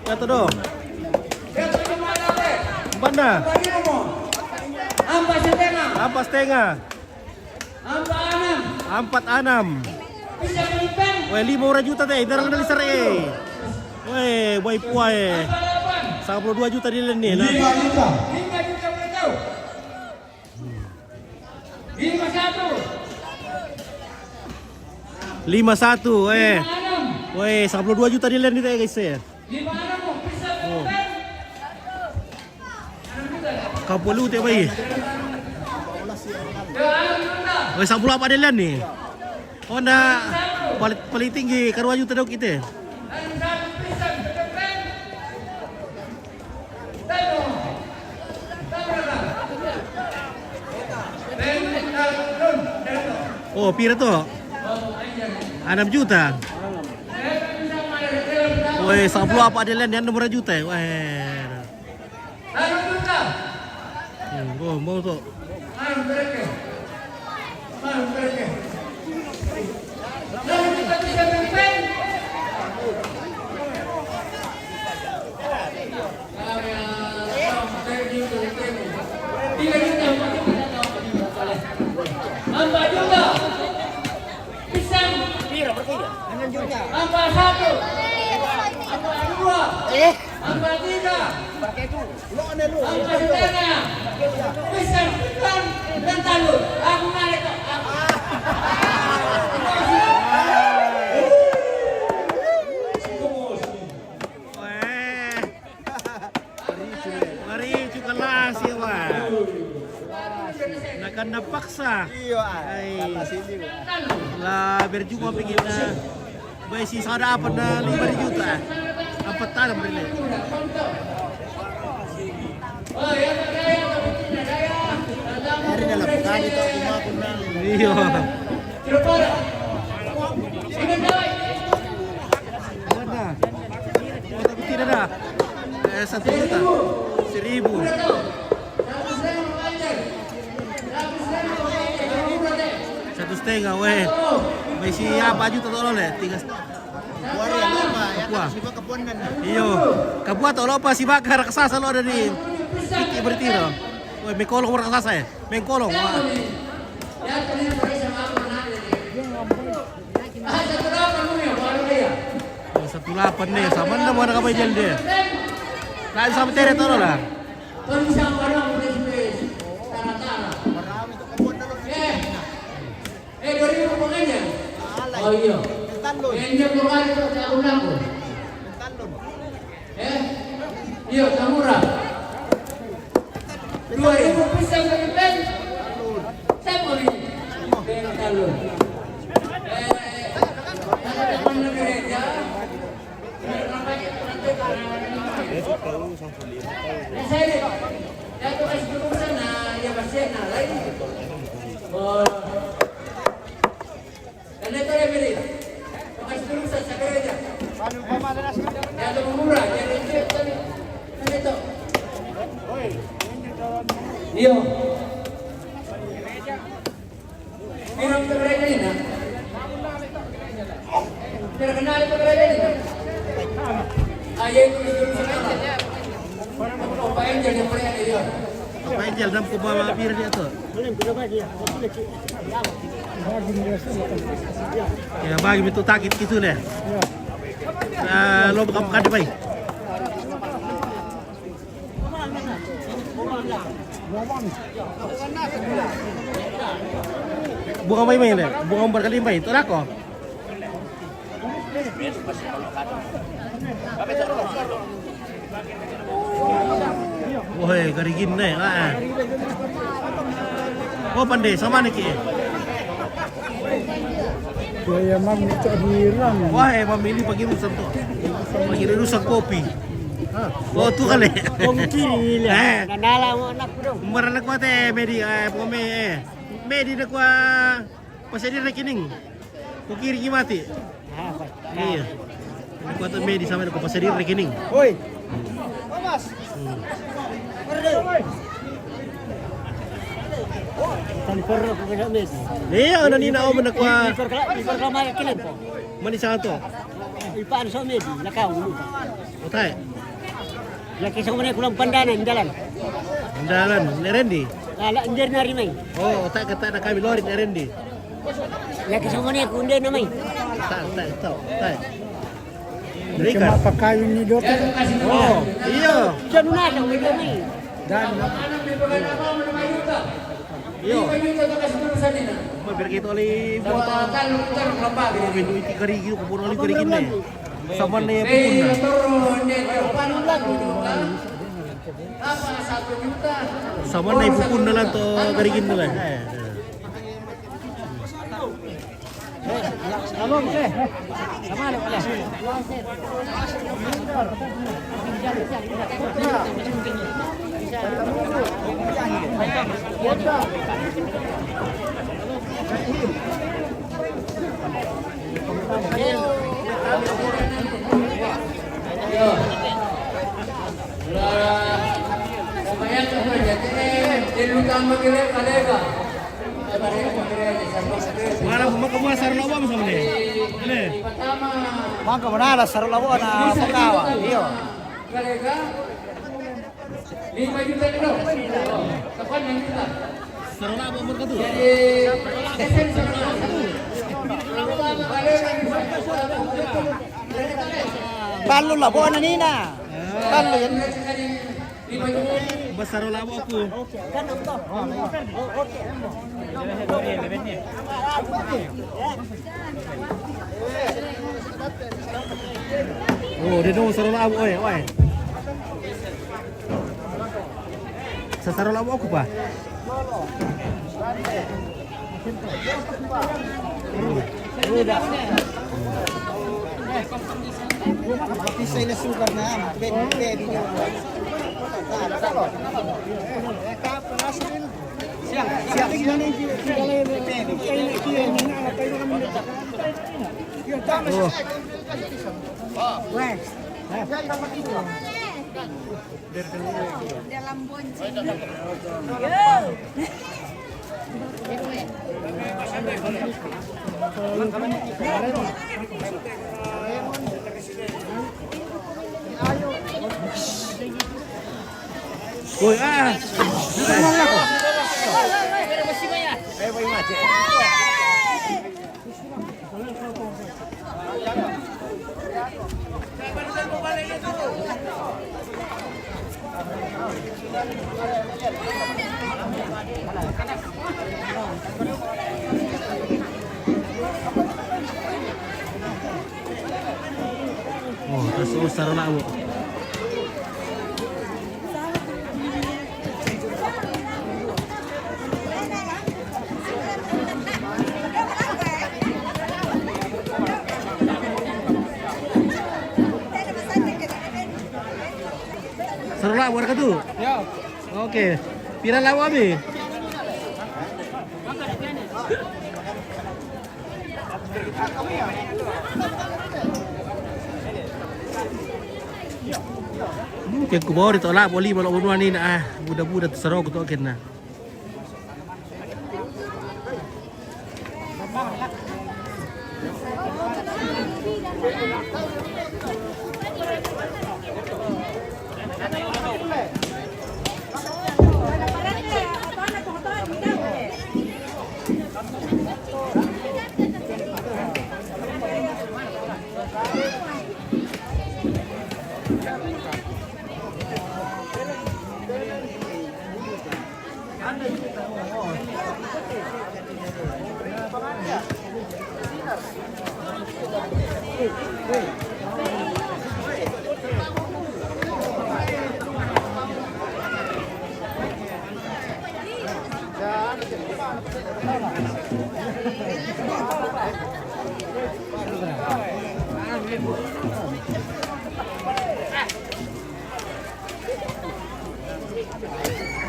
Jatuh dong. Mana? Ampas setengah. 4.6. Weh, 5 juta deh. Darang dari sare. Weh, boy puai. 92 juta di len nih. 5 juta. 51, weh. Weh, 92 juta di len nih guys ya. Kapulu teh bayi. Weh, 10 apa dia nih? Oh, ndak paling tinggi karuan juta dok kita. Oh, pira tuh? 6 juta. Weh, 10 apa dia lain dia 6 juta. Weh. Oh, mau tuh. bajunya. Angka 1. Angka 2. Angka 3. Lo ada lu. Angka setengah. Bisa dan talur. Aku narik kok. Mari juga lah siapa. Nak napaksa. Iya. Ay. Lah berjumpa begini. Baik si sada apa na 5 juta. Apa tanam beli. Hari dalam pekan itu aku makan nang. Iya. Mana? Tapi tidak ada. 1 juta. 1.000. Satu setengah weh. Masih apa juta tolong le? 3. Kuari yang apa ya? Wah. Siapa keponan. Iyo. Kapua tolong apa si bakar raksasa lo ada di Iki bertiro. Weh, mengkolong raksasa ya. Mengkolong. Wah. Oh, 1.8 nih. Sama ndak mau nak apa jual dia. Nah, sama tere tolong lah. Oh iya. Talon. Yang bukan itu aku nangku. Talon. Iya, murah. 2.000 pisang dari pen. Saya mau ini. Talon. Ada teman gereja. Saya ya tuh kasih dulu sana, ya pasti lain. Oh. Karena itu ya beri. Kasih dulu sana gereja. Ya tuh murah, ya itu tadi. Itu. Iya. Minum ke gereja ini. Terkenal itu gereja ini. Ayah itu dulu sana. Apa angel yang pernah dia? Apa angel dalam kubah bir dia tuh? Ya bagi itu takit gitu deh. Lo bukan kadi baik. Bunga bayi main deh. Bunga berkali bayi. Itu aku. Woi, garigin nih lah. Oh pandai sama nih ki. Ya mam itu adiran. Wah, memilih pagi rusak tuh. Pagi rusak kopi. Oh tuh kali. Kiri lah. Nandala mo anak ko dong. Meranak kuat medi pome medi nak kuat pasal dia rekening. Kau kiri mati. Iya. Nak kuat medi sama nak pasal dia rekening. Woi. Tanipar ko kaya med. Iya, ano ni na nak kuat. Ipar ka may kilin po. Mani sa to. Ipaan sa med, nakaw ulo. Otai. Laki sa mana kulang pandanan jalan. Andalan, Nerendi. Lala injer na rimay. Oh, otak kata nak kami lori Nerendi. Laki sa mana ku unde na may. Tak. Mereka Pakayon ni dokter. Oh, iya. Diyan na lang may may. Dan Iya. 5 juta to kasih dulu sana. Mampir kita oleh foto. Kalau bukan berapa gitu. Minum itu kari gitu, kupon oleh kari gini. Sama nih pun. Turun dia panuh lagi juta. Apa 1 juta? Sama nih pupun dalam to kari gini lah. Salon ke? Sama le pala. Mana kamu sarung apa sama nih? Ini. Mangka mana sarung lawo na pagawa. Iyo. 5 juta dulu. Kapan yang juta? Sarung apa berkat tu? Jadi, Talo labo na nina. Talo yan. Besar labo aku. Oh, dia dong sarol labo oi. Sarol labo aku pa. Pisay na sugar na yan. Pwede nyo. Dalam bonceng. Woi ah. Oh, terus sarang labo. Sarang labo ka tu? Ya. Okey. Pira labo abi? Kaya ku bawa dito lah boli balok bunuan ni na budak-budak terserah ku tu kena.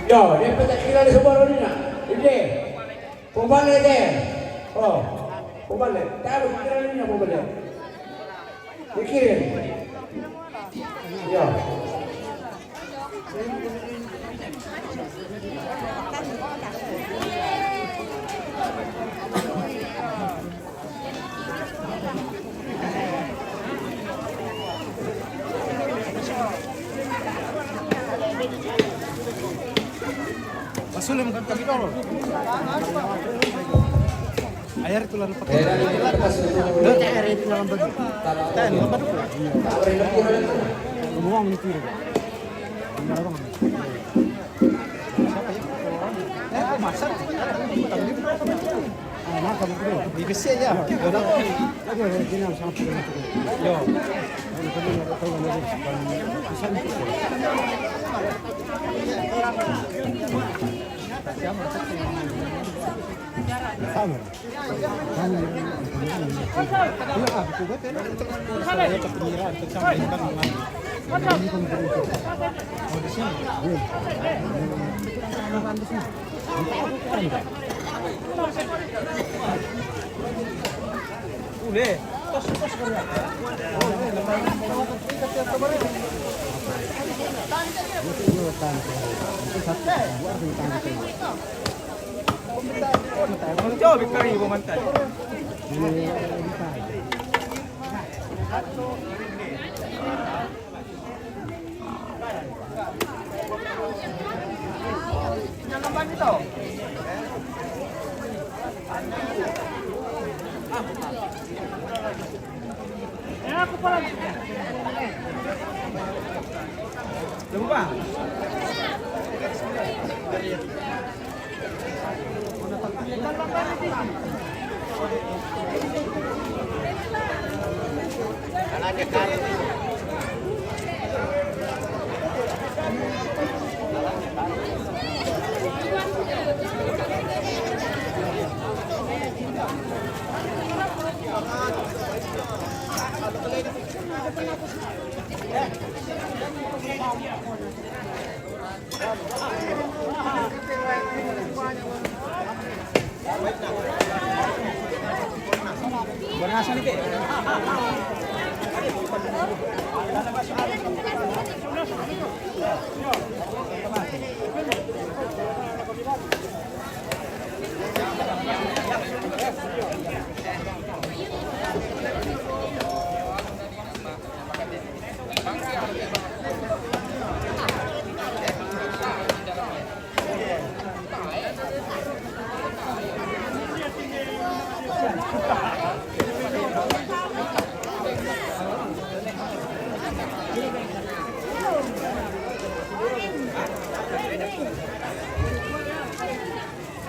Yo, dia petak kira di sebelah ni nak. Ini, pembalik dia. Oh, pembalik. Tak ada kira ni nak pembalik. Dikirim. Yo. Sulim kan kami dulu. Air itu lalu pakai. Air itu dalam baju. Dan dalam baju. Ngomong itu. Masak. Makan itu. Bisa ya. Yo. Coba bikari ibu mantan.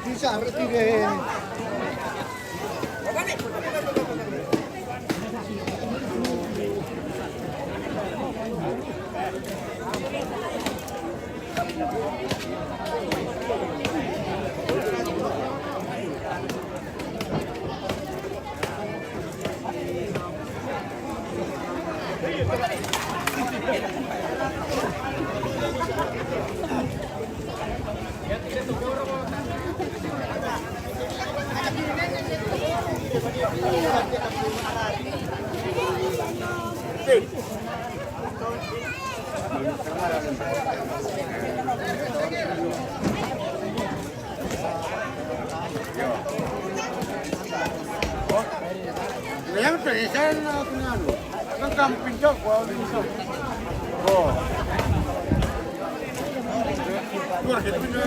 Bisa berarti deh. Yang saya punya kan camping jauh oh luar kita punya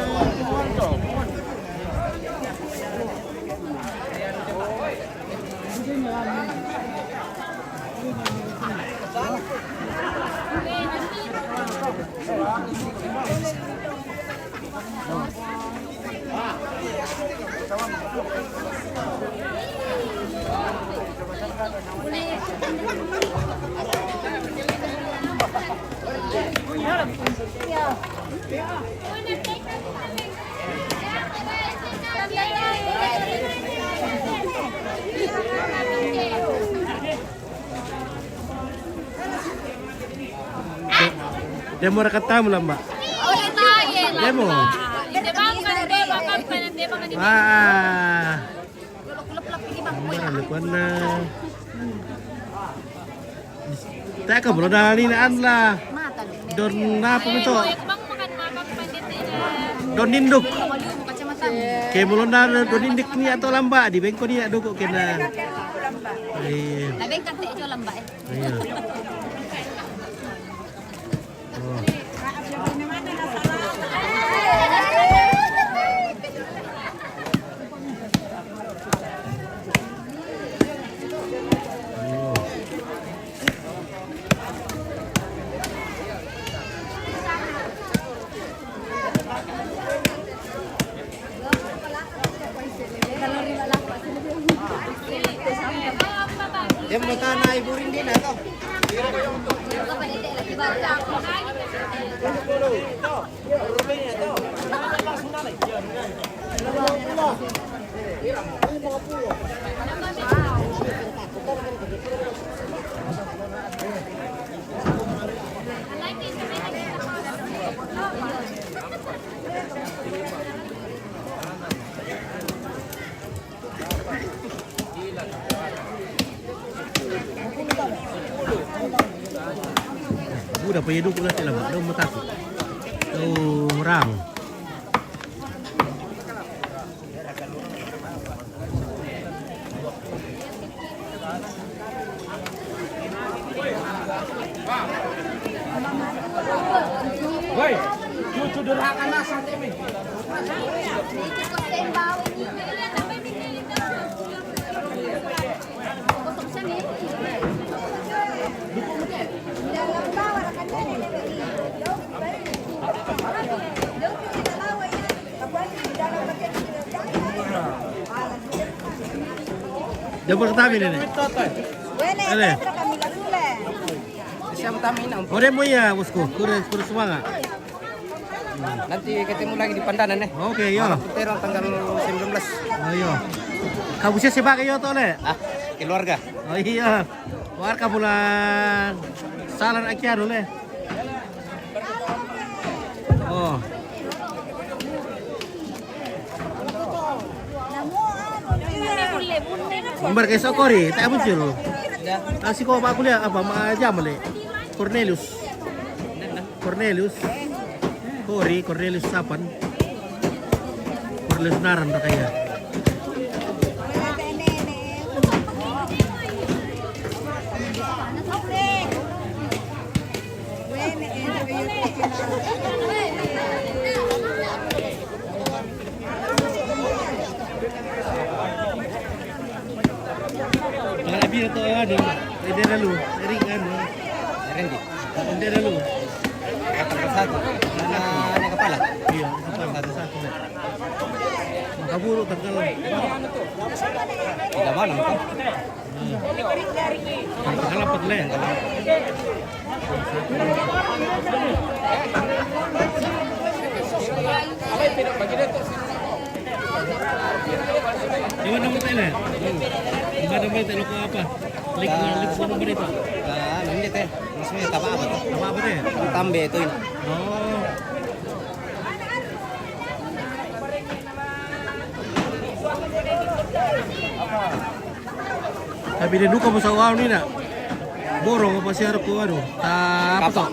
Demo rekat tamu lah, Mbak. Demo. Lupa na. Teka, belum dah ni lah. Don apa itu? Don induk. Kayak belum dah don induk ni atau lamba di bengko ni ada kok kena. Iya. Bengko tak jual lamba. Iya. dia mau tanah ibu Rindi na to. Udah punya dukun lah sila, Mbak. Mau takut. Orang. Woi, cucu durhaka nasa ini. Ikut kos tembau ini. Jemput ke tamin ini. Ele. Siapa tamu ini? Ore mo ya, bosku. Kuda semangat. Nanti ketemu lagi di Pandanan nih. Oke, yo. Terong tanggal 19. Oh iya. Kamu siya si Bagay yo to le. Ah, keluarga. Oh iya. Warga bulan salan akyaro le. Oh. Umbar kay Sokori, tak muncul. Nasi ko ba kuliah apa ma le. Cornelius. Cornelius Sapan. Cornelius Naran tak kaya. Kalau lebih atau ada, ide lalu, ring kan, Rendi. ide lalu. Satu. Mana kepala? Iya, satu. Makaburu tanggal. Tidak mana kan? Tanggal apa le? Di mana mo tayo le? Di mana mo tayo ko apa? Lik ko mo dito. Nanti teh, maksudnya apa apa tuh? Apa apa deh? Tambe itu ini. Oh. Tapi dia duka mo sa uaw ni na. Borong apa sih harap ko ano? Apa to?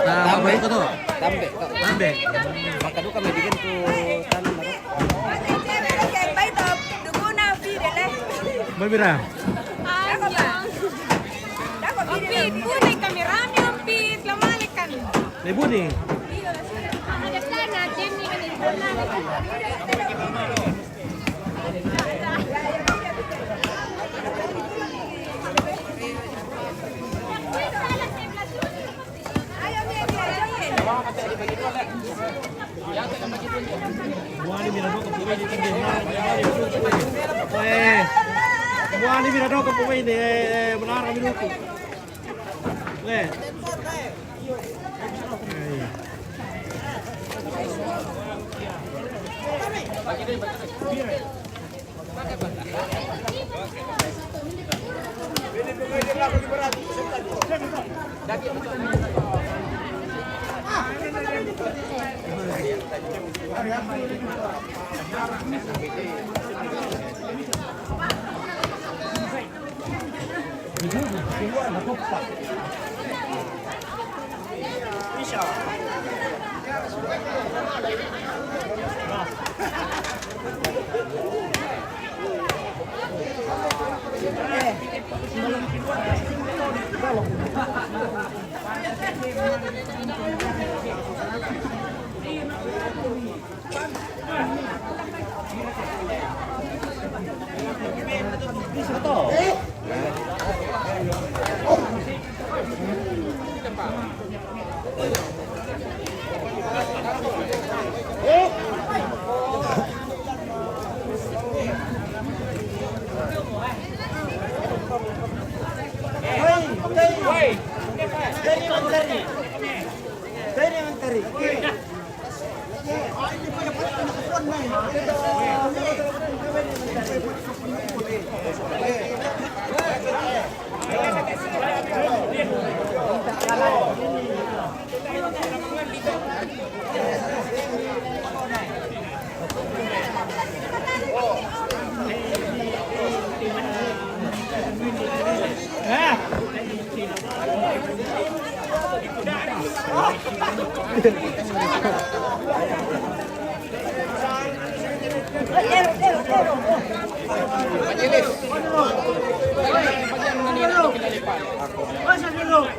Apa itu to? Tambe. Tambe. Maka duka may bigyan ko tanong ako. Berbeda. Lebu nih. Buani Mirador ke pemain di tinggi. Buani Mirador ke pemain di benar kami dulu. Le.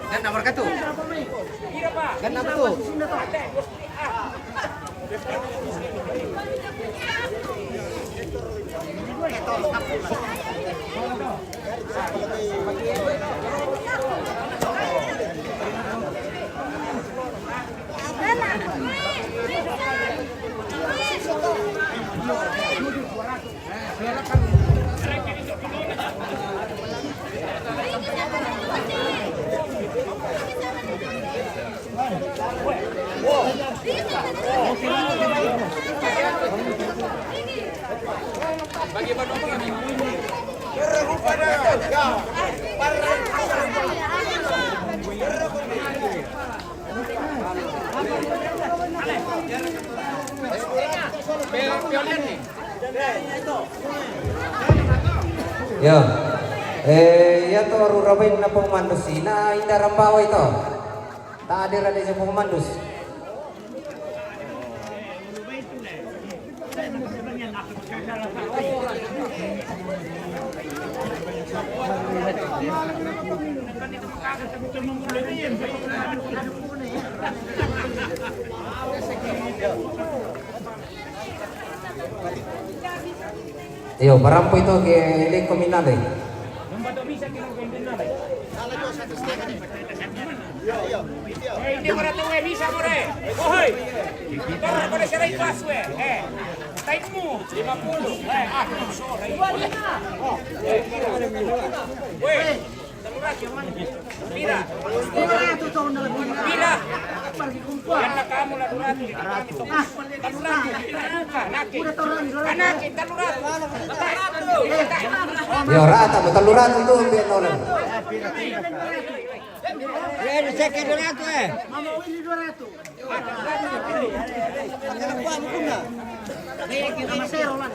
Kan nomor kartu. Kan apa tuh? Yo, ya to rurabain na pumandus ina indaram bawa ito. Tak ada rada sa pumandus. Yo, barampo ito kay kominale. Hindi mo na ito bisa mo rin. Ohoy! Para ko na siya rin pass we. Type mo. 50. Sorry. Weh. Pila. Pila. Yan na kamo na durat. Anaki, talurat. Yo, rata mo taluran ito biyan nolan. Yan, second dorato eh. Mama Willy dorato. Kenapa mo na? Kita masero lang.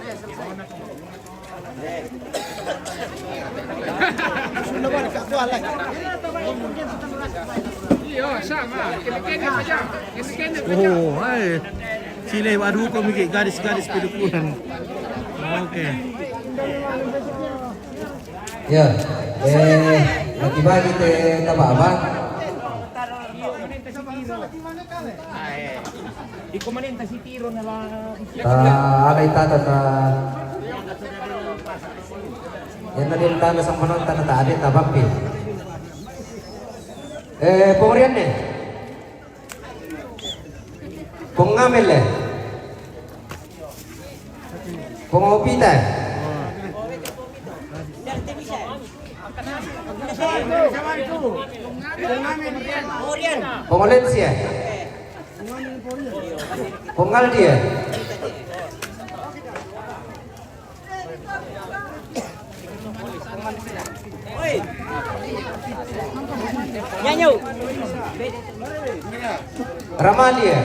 Oh, ay. Sila waduh ko mikir garis-garis pedukulan. Oke. Ya, bagi-bagi teh apa? Ikumanenta si Tiro na lang. Alay tata ta. Yan na din tanda sa penonton na taadit na bampi. Pengurian nih. Pengamil le. Pengopita. Pengolensia. Pengal dia. Nyanyo. Ramalia.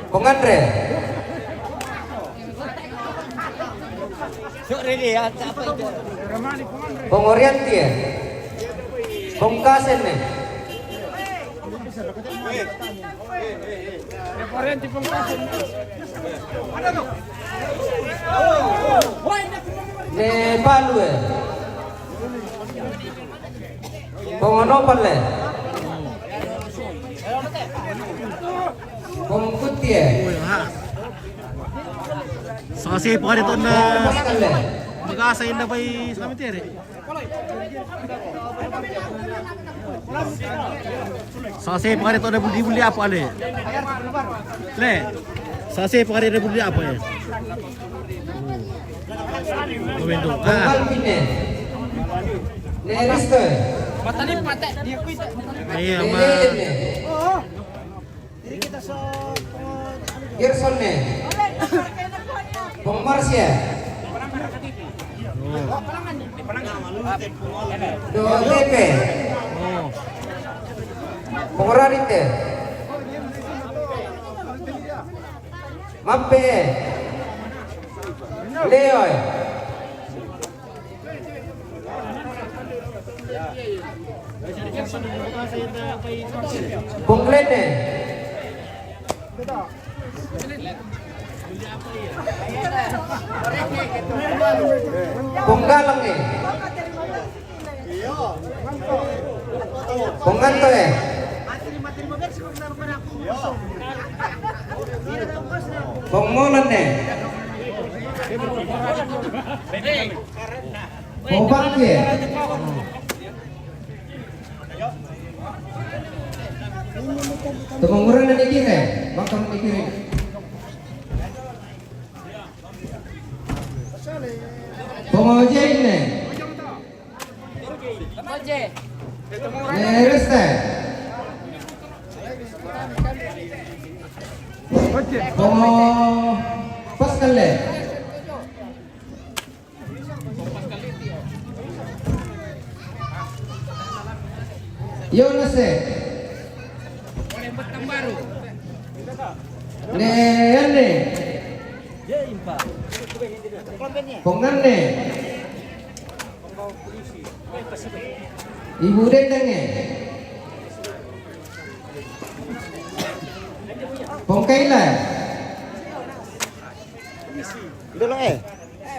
Pengandre. Sok ready ya, apa itu? Pengorientia. Pengkasen nih. Ne palu eh. Pengonopan le. Pengkuti eh. Sasi pa dito na mag-asayin na ba'y sa cemetery? Sasi pa dito na buli apa le? Le, sasi pa dito na buli apa ya? Momentum. Pengkal pine. Ne risto. Matalim patek dia kuit. Iya ma. Jadi kita so Gerson ne. Pengmarsia. Do DP. Pengorarite. Mape. Leoy. Punglene. Punggalang eh. Pungganto eh. Pungmulan eh. Pungpangki eh. Tumanguran na nikire. Bakang nikire. Pomojain ne. Nereste. Pongo Pascal le. Jonas le. Ne. Ponganne. Ibu Dendenge. Pongkaila.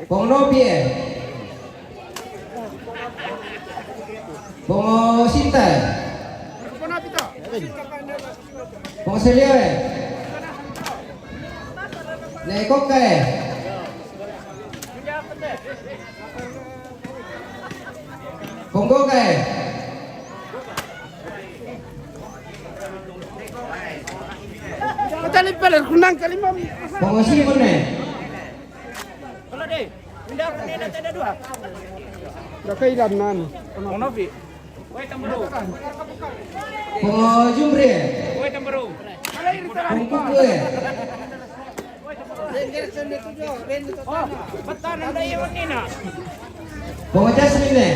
Pongnobie. Pongo Sinta. Pongo Selioe. Nekokae. Ponggokae. Pongo Simone. Pongo Jumbre. Pongo Kue. Pongo Jasmine.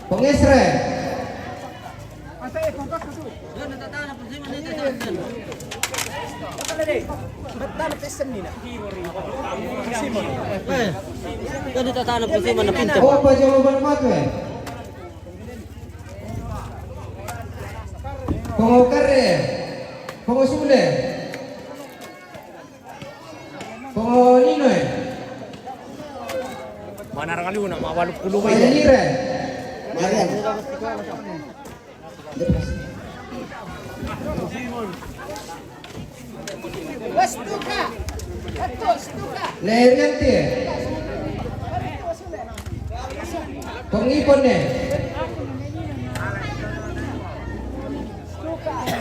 Pongo Esre. Oh, apa jawaban matwe? Pongo Kare. Pongo Sule. Pongo Ninoe. Mana orang kali nak mawalu puluh Pongo Lire. Lerianti. Pengipon ne.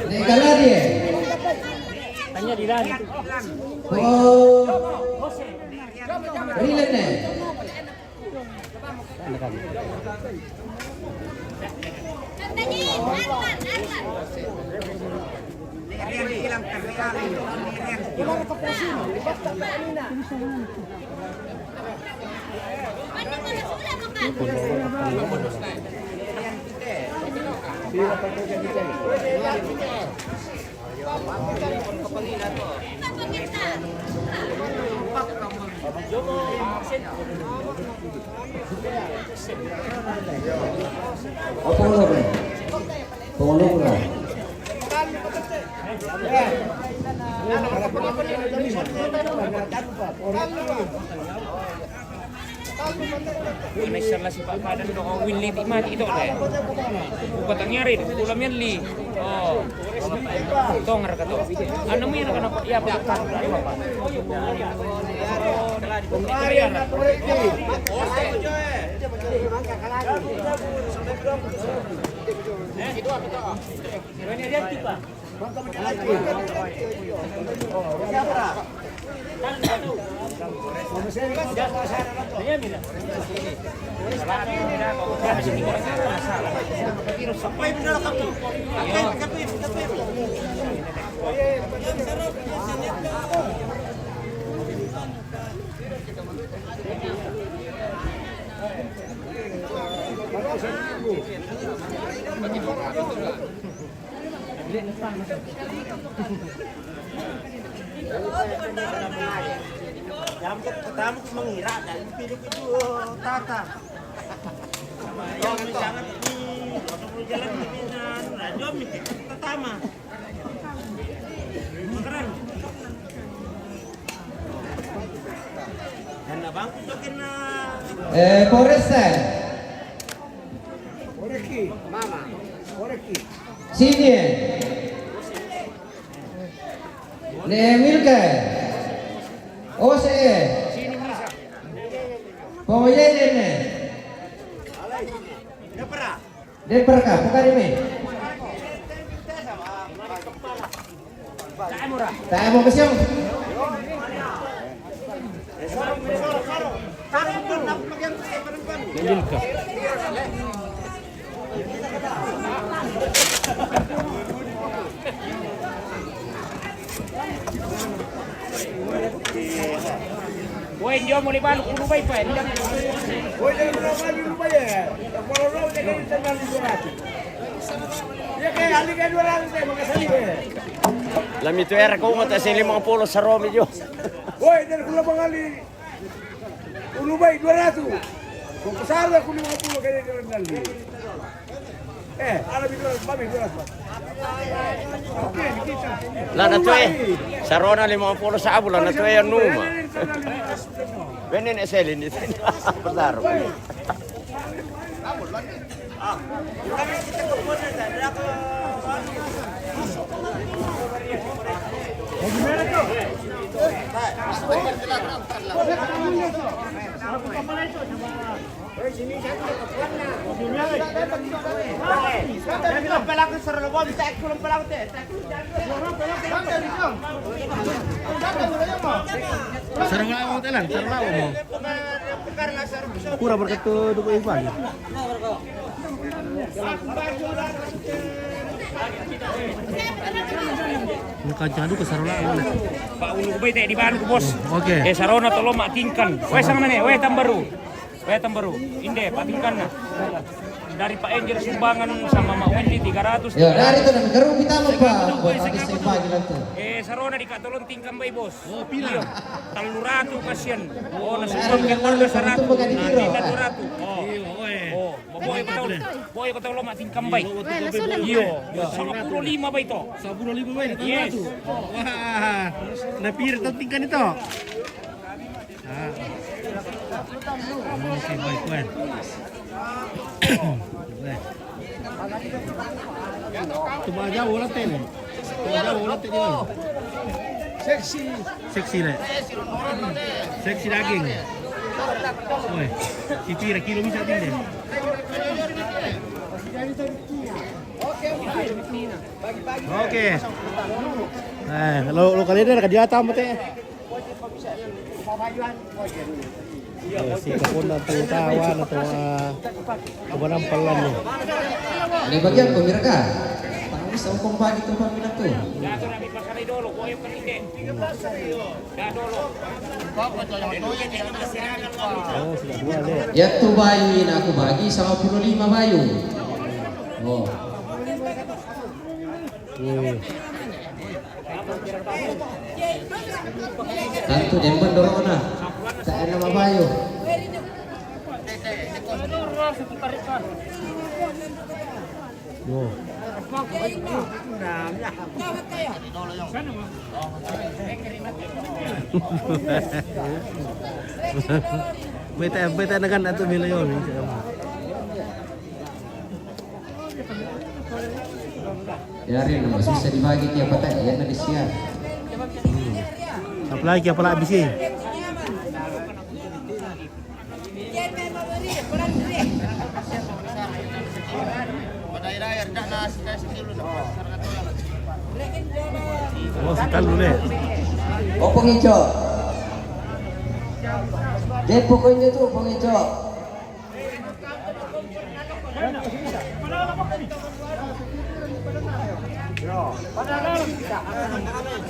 Negaladi. Tanya di lari. Rilen ne. Ini salah si Pak Padan do Willy Tikmat itu deh. Bukan nyarin, ulam yang li. Oh, tong harga tu. Anu mi nak nak ya Pak. Apa? Itu apa tu? Ini dia tiba. Jam pertama aku mengira dan pilih itu tata. Jangan jangan ini kalau jalan ini rajom itu pertama. Keren. Dan abang itu kena. Foresta. Oreki, mama. Oreki. Sini. Ne Milka. Ose. Pengojene. Depra ka, pukarime. Tayo mo kasi yung Milka. Woi, dia mau dibalu kudu baik pak. Woi, dia mau bayar. Kalau lo jadi tinggal di 200. Ya kayak kali kan 200 deh, makasih ya. Lam itu era kau mata sini 50 saromi jo. Woi, dari kula bangali. Kudu baik 200. Kau besar dah kudu 50 kayak dia rendah. Ada video babi 200. Oke, kita. Lah na tuh sarona 50 sa abulan na tuh yang numa. Benin eselin itu. Benar. Sarang lawa telan, sarang lawa mo. Pura berkat tu duko Iqbal. Muka jangan duko sarang lawa. Pak ulu baik teh di baru bos. Oke. Sarona tolong matingkan. Weh sang mana? Weh Tambaru. Inde patingkan nah. Dari Pak Enjer sumbangan sama Mak Wendy 300. Ya, dari itu dan geru kita lupa buat habis pagi nanti. Sarona dikatolong tingkam bayi bos. Oh, pila. 300 kasihan. Oh, nasumbang ke warga 100. Nah, kita 200. Oh, boy ko tolong mak tingkam bayi. Iyo, 105 bayi to. 105 bayi itu. Yes. Wah, napir tingkan itu. Oke, baik, Wen. Coba jauh lah teh. Coba jauh lah teh di mana? Seksi le. Seksi daging. Woi, kira kilo bisa tinggal. Oke. Lo kali ini ada dia tamu teh. Si kapon atau tawan atau penampalan nih. Ini bagian pemirka. Pangis sama pagi tempat minat tuh. Jatuh nabi pasar dulu, boy kan ide. Dah dulu. Oh, sudah dua deh. Ya tuh bayi aku bagi 95 bayu. Oh. Tentu jemban dorong na. Tak nama bayu. Oh. Beta dengan atau milion. Ya Rin, masih bisa dibagi tiap petak ya nanti siap. Apalagi habis sih. Oh, sekali dulu deh. Oh, penghijau. Dia pokoknya tuh penghijau.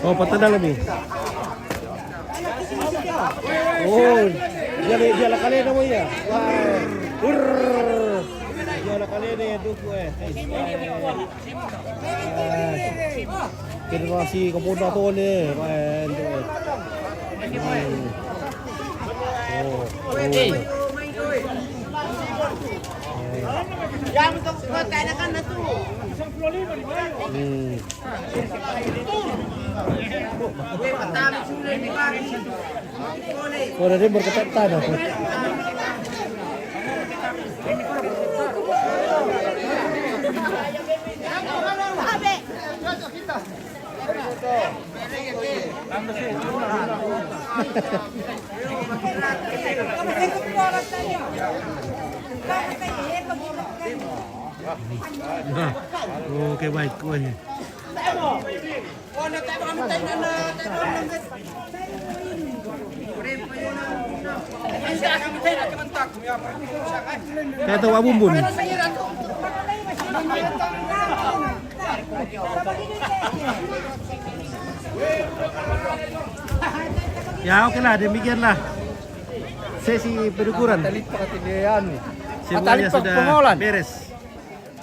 Oh, patah dalam ni. Oh, dia lah kali nama ya. Wah, dia lah kali ni tu generasi kemudian tu ni, main tu. Yang untuk katakan itu. Oh, dari berketat aku. Oke, baik, kuahnya. Saya tahu bumbun. Ya oke lah, demikianlah sesi pendukuran. Semuanya sudah beres.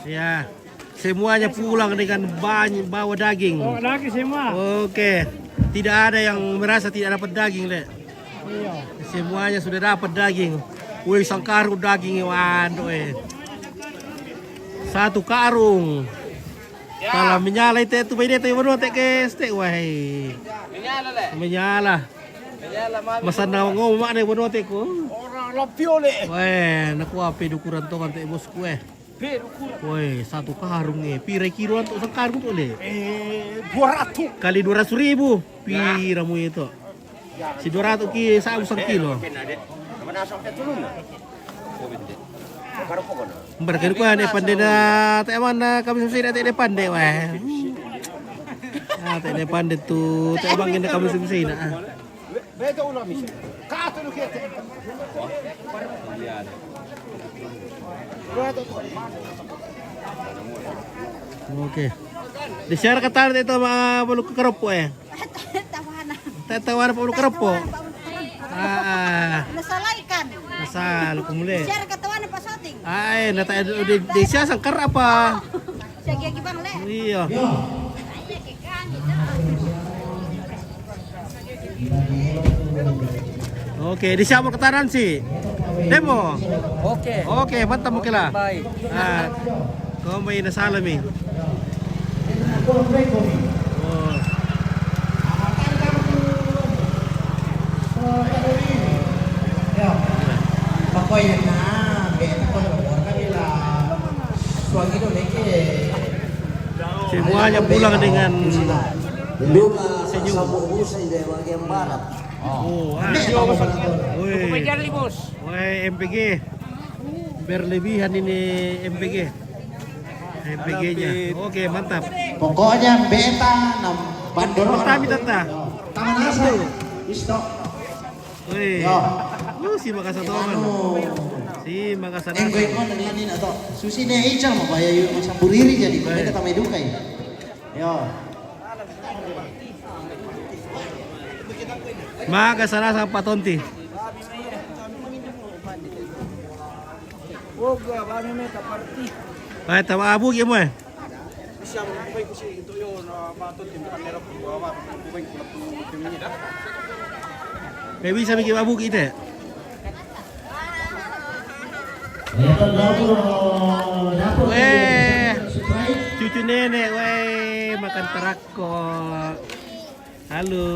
Ya, semuanya pulang dengan banyak bawa daging. Oh, lagi semua. Oke, tidak ada yang merasa tidak dapat daging, Le. Semuanya sudah dapat daging. Wih, sang karung daging wando satu karung. Kalau menyala itu beda itu baru ke steak wahai. Menyala le. Menyala. Masa ngomong mana baru ko. Orang lapio le. Weh, nak ape dukuran to kan te bosku Woi, satu karung nih. Pira kiloan untuk sekarung tuh le? 200 kali 200.000. Pira mu itu? Si 200 ki sa usang kilo. Berkali ko ane pandai na tayo mana kami susi na tayo pandai weh. Ah, tayo pandai tu tayo bangin na kami susi na. Beda ulam isi. Kato lu kete. Oke. Di share ka tayo ito mga bulok karopo Tatawanan pa bulok karopo. Nasalaikan. Nasal kumuli. Share katawanan pa soting. Ay, nata di siya sangkar apa? Sige gibang le. Iya. Oke, di siapa ketaran sih? Demo. Oke, mantap mungkin lah. Ah, kau main nasalami. Oh. Pokoknya nah, beta ko na kanila. Suami do leke. Semuanya pulang dengan senyum. Sa bagian barat. Oh, Kejar bos. woi MPG. Berlebihan ini MPG. MPG-nya. Oke, mantap. Pokoknya beta nam bandoro. Kami tata. Taman asa. Isto. Woi. Si Makassar Toman. Si Makassar. Enggoy ko naglanin ato. Susi na ichang mabaya yung sa puriri jadi beta tamay dukay. Yo. Maka sana sa patonti. Oga, bani meta party. Ay, tawa abu mo eh. Siya mo kubay ko si ito yun matot yung kamera ko kubay ko na tumingin ah. May bisa bikin abu kita. Weh, cucu nenek, weh, makan terako. Halo.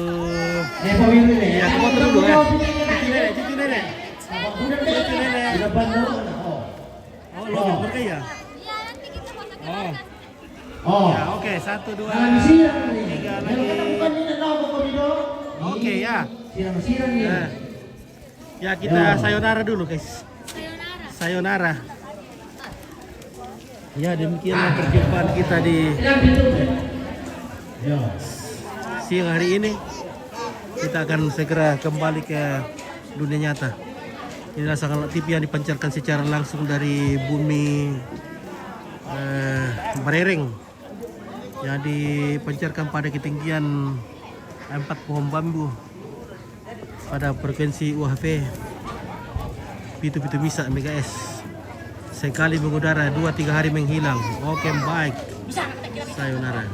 Ya, aku mau dulu ya. Cucu nenek. Cucu nenek. Oh, lo berkah ya? Oh. Ya, oke, 1, 2, 3 lagi. Oke ya. Nah. Ya, kita sayonara dulu, guys. Sayonara. Ya, demikianlah perjumpaan kita di siang hari ini. Kita akan segera kembali ke dunia nyata. Inilah Sangalat TV yang dipancarkan secara langsung dari bumi Barereng, yang dipancarkan pada ketinggian 4 pohon bambu pada frekuensi UHF Pitu-pitu bisa MHz. Sekali mengudara 2-3 hari menghilang. Oke, baik. Sayonara.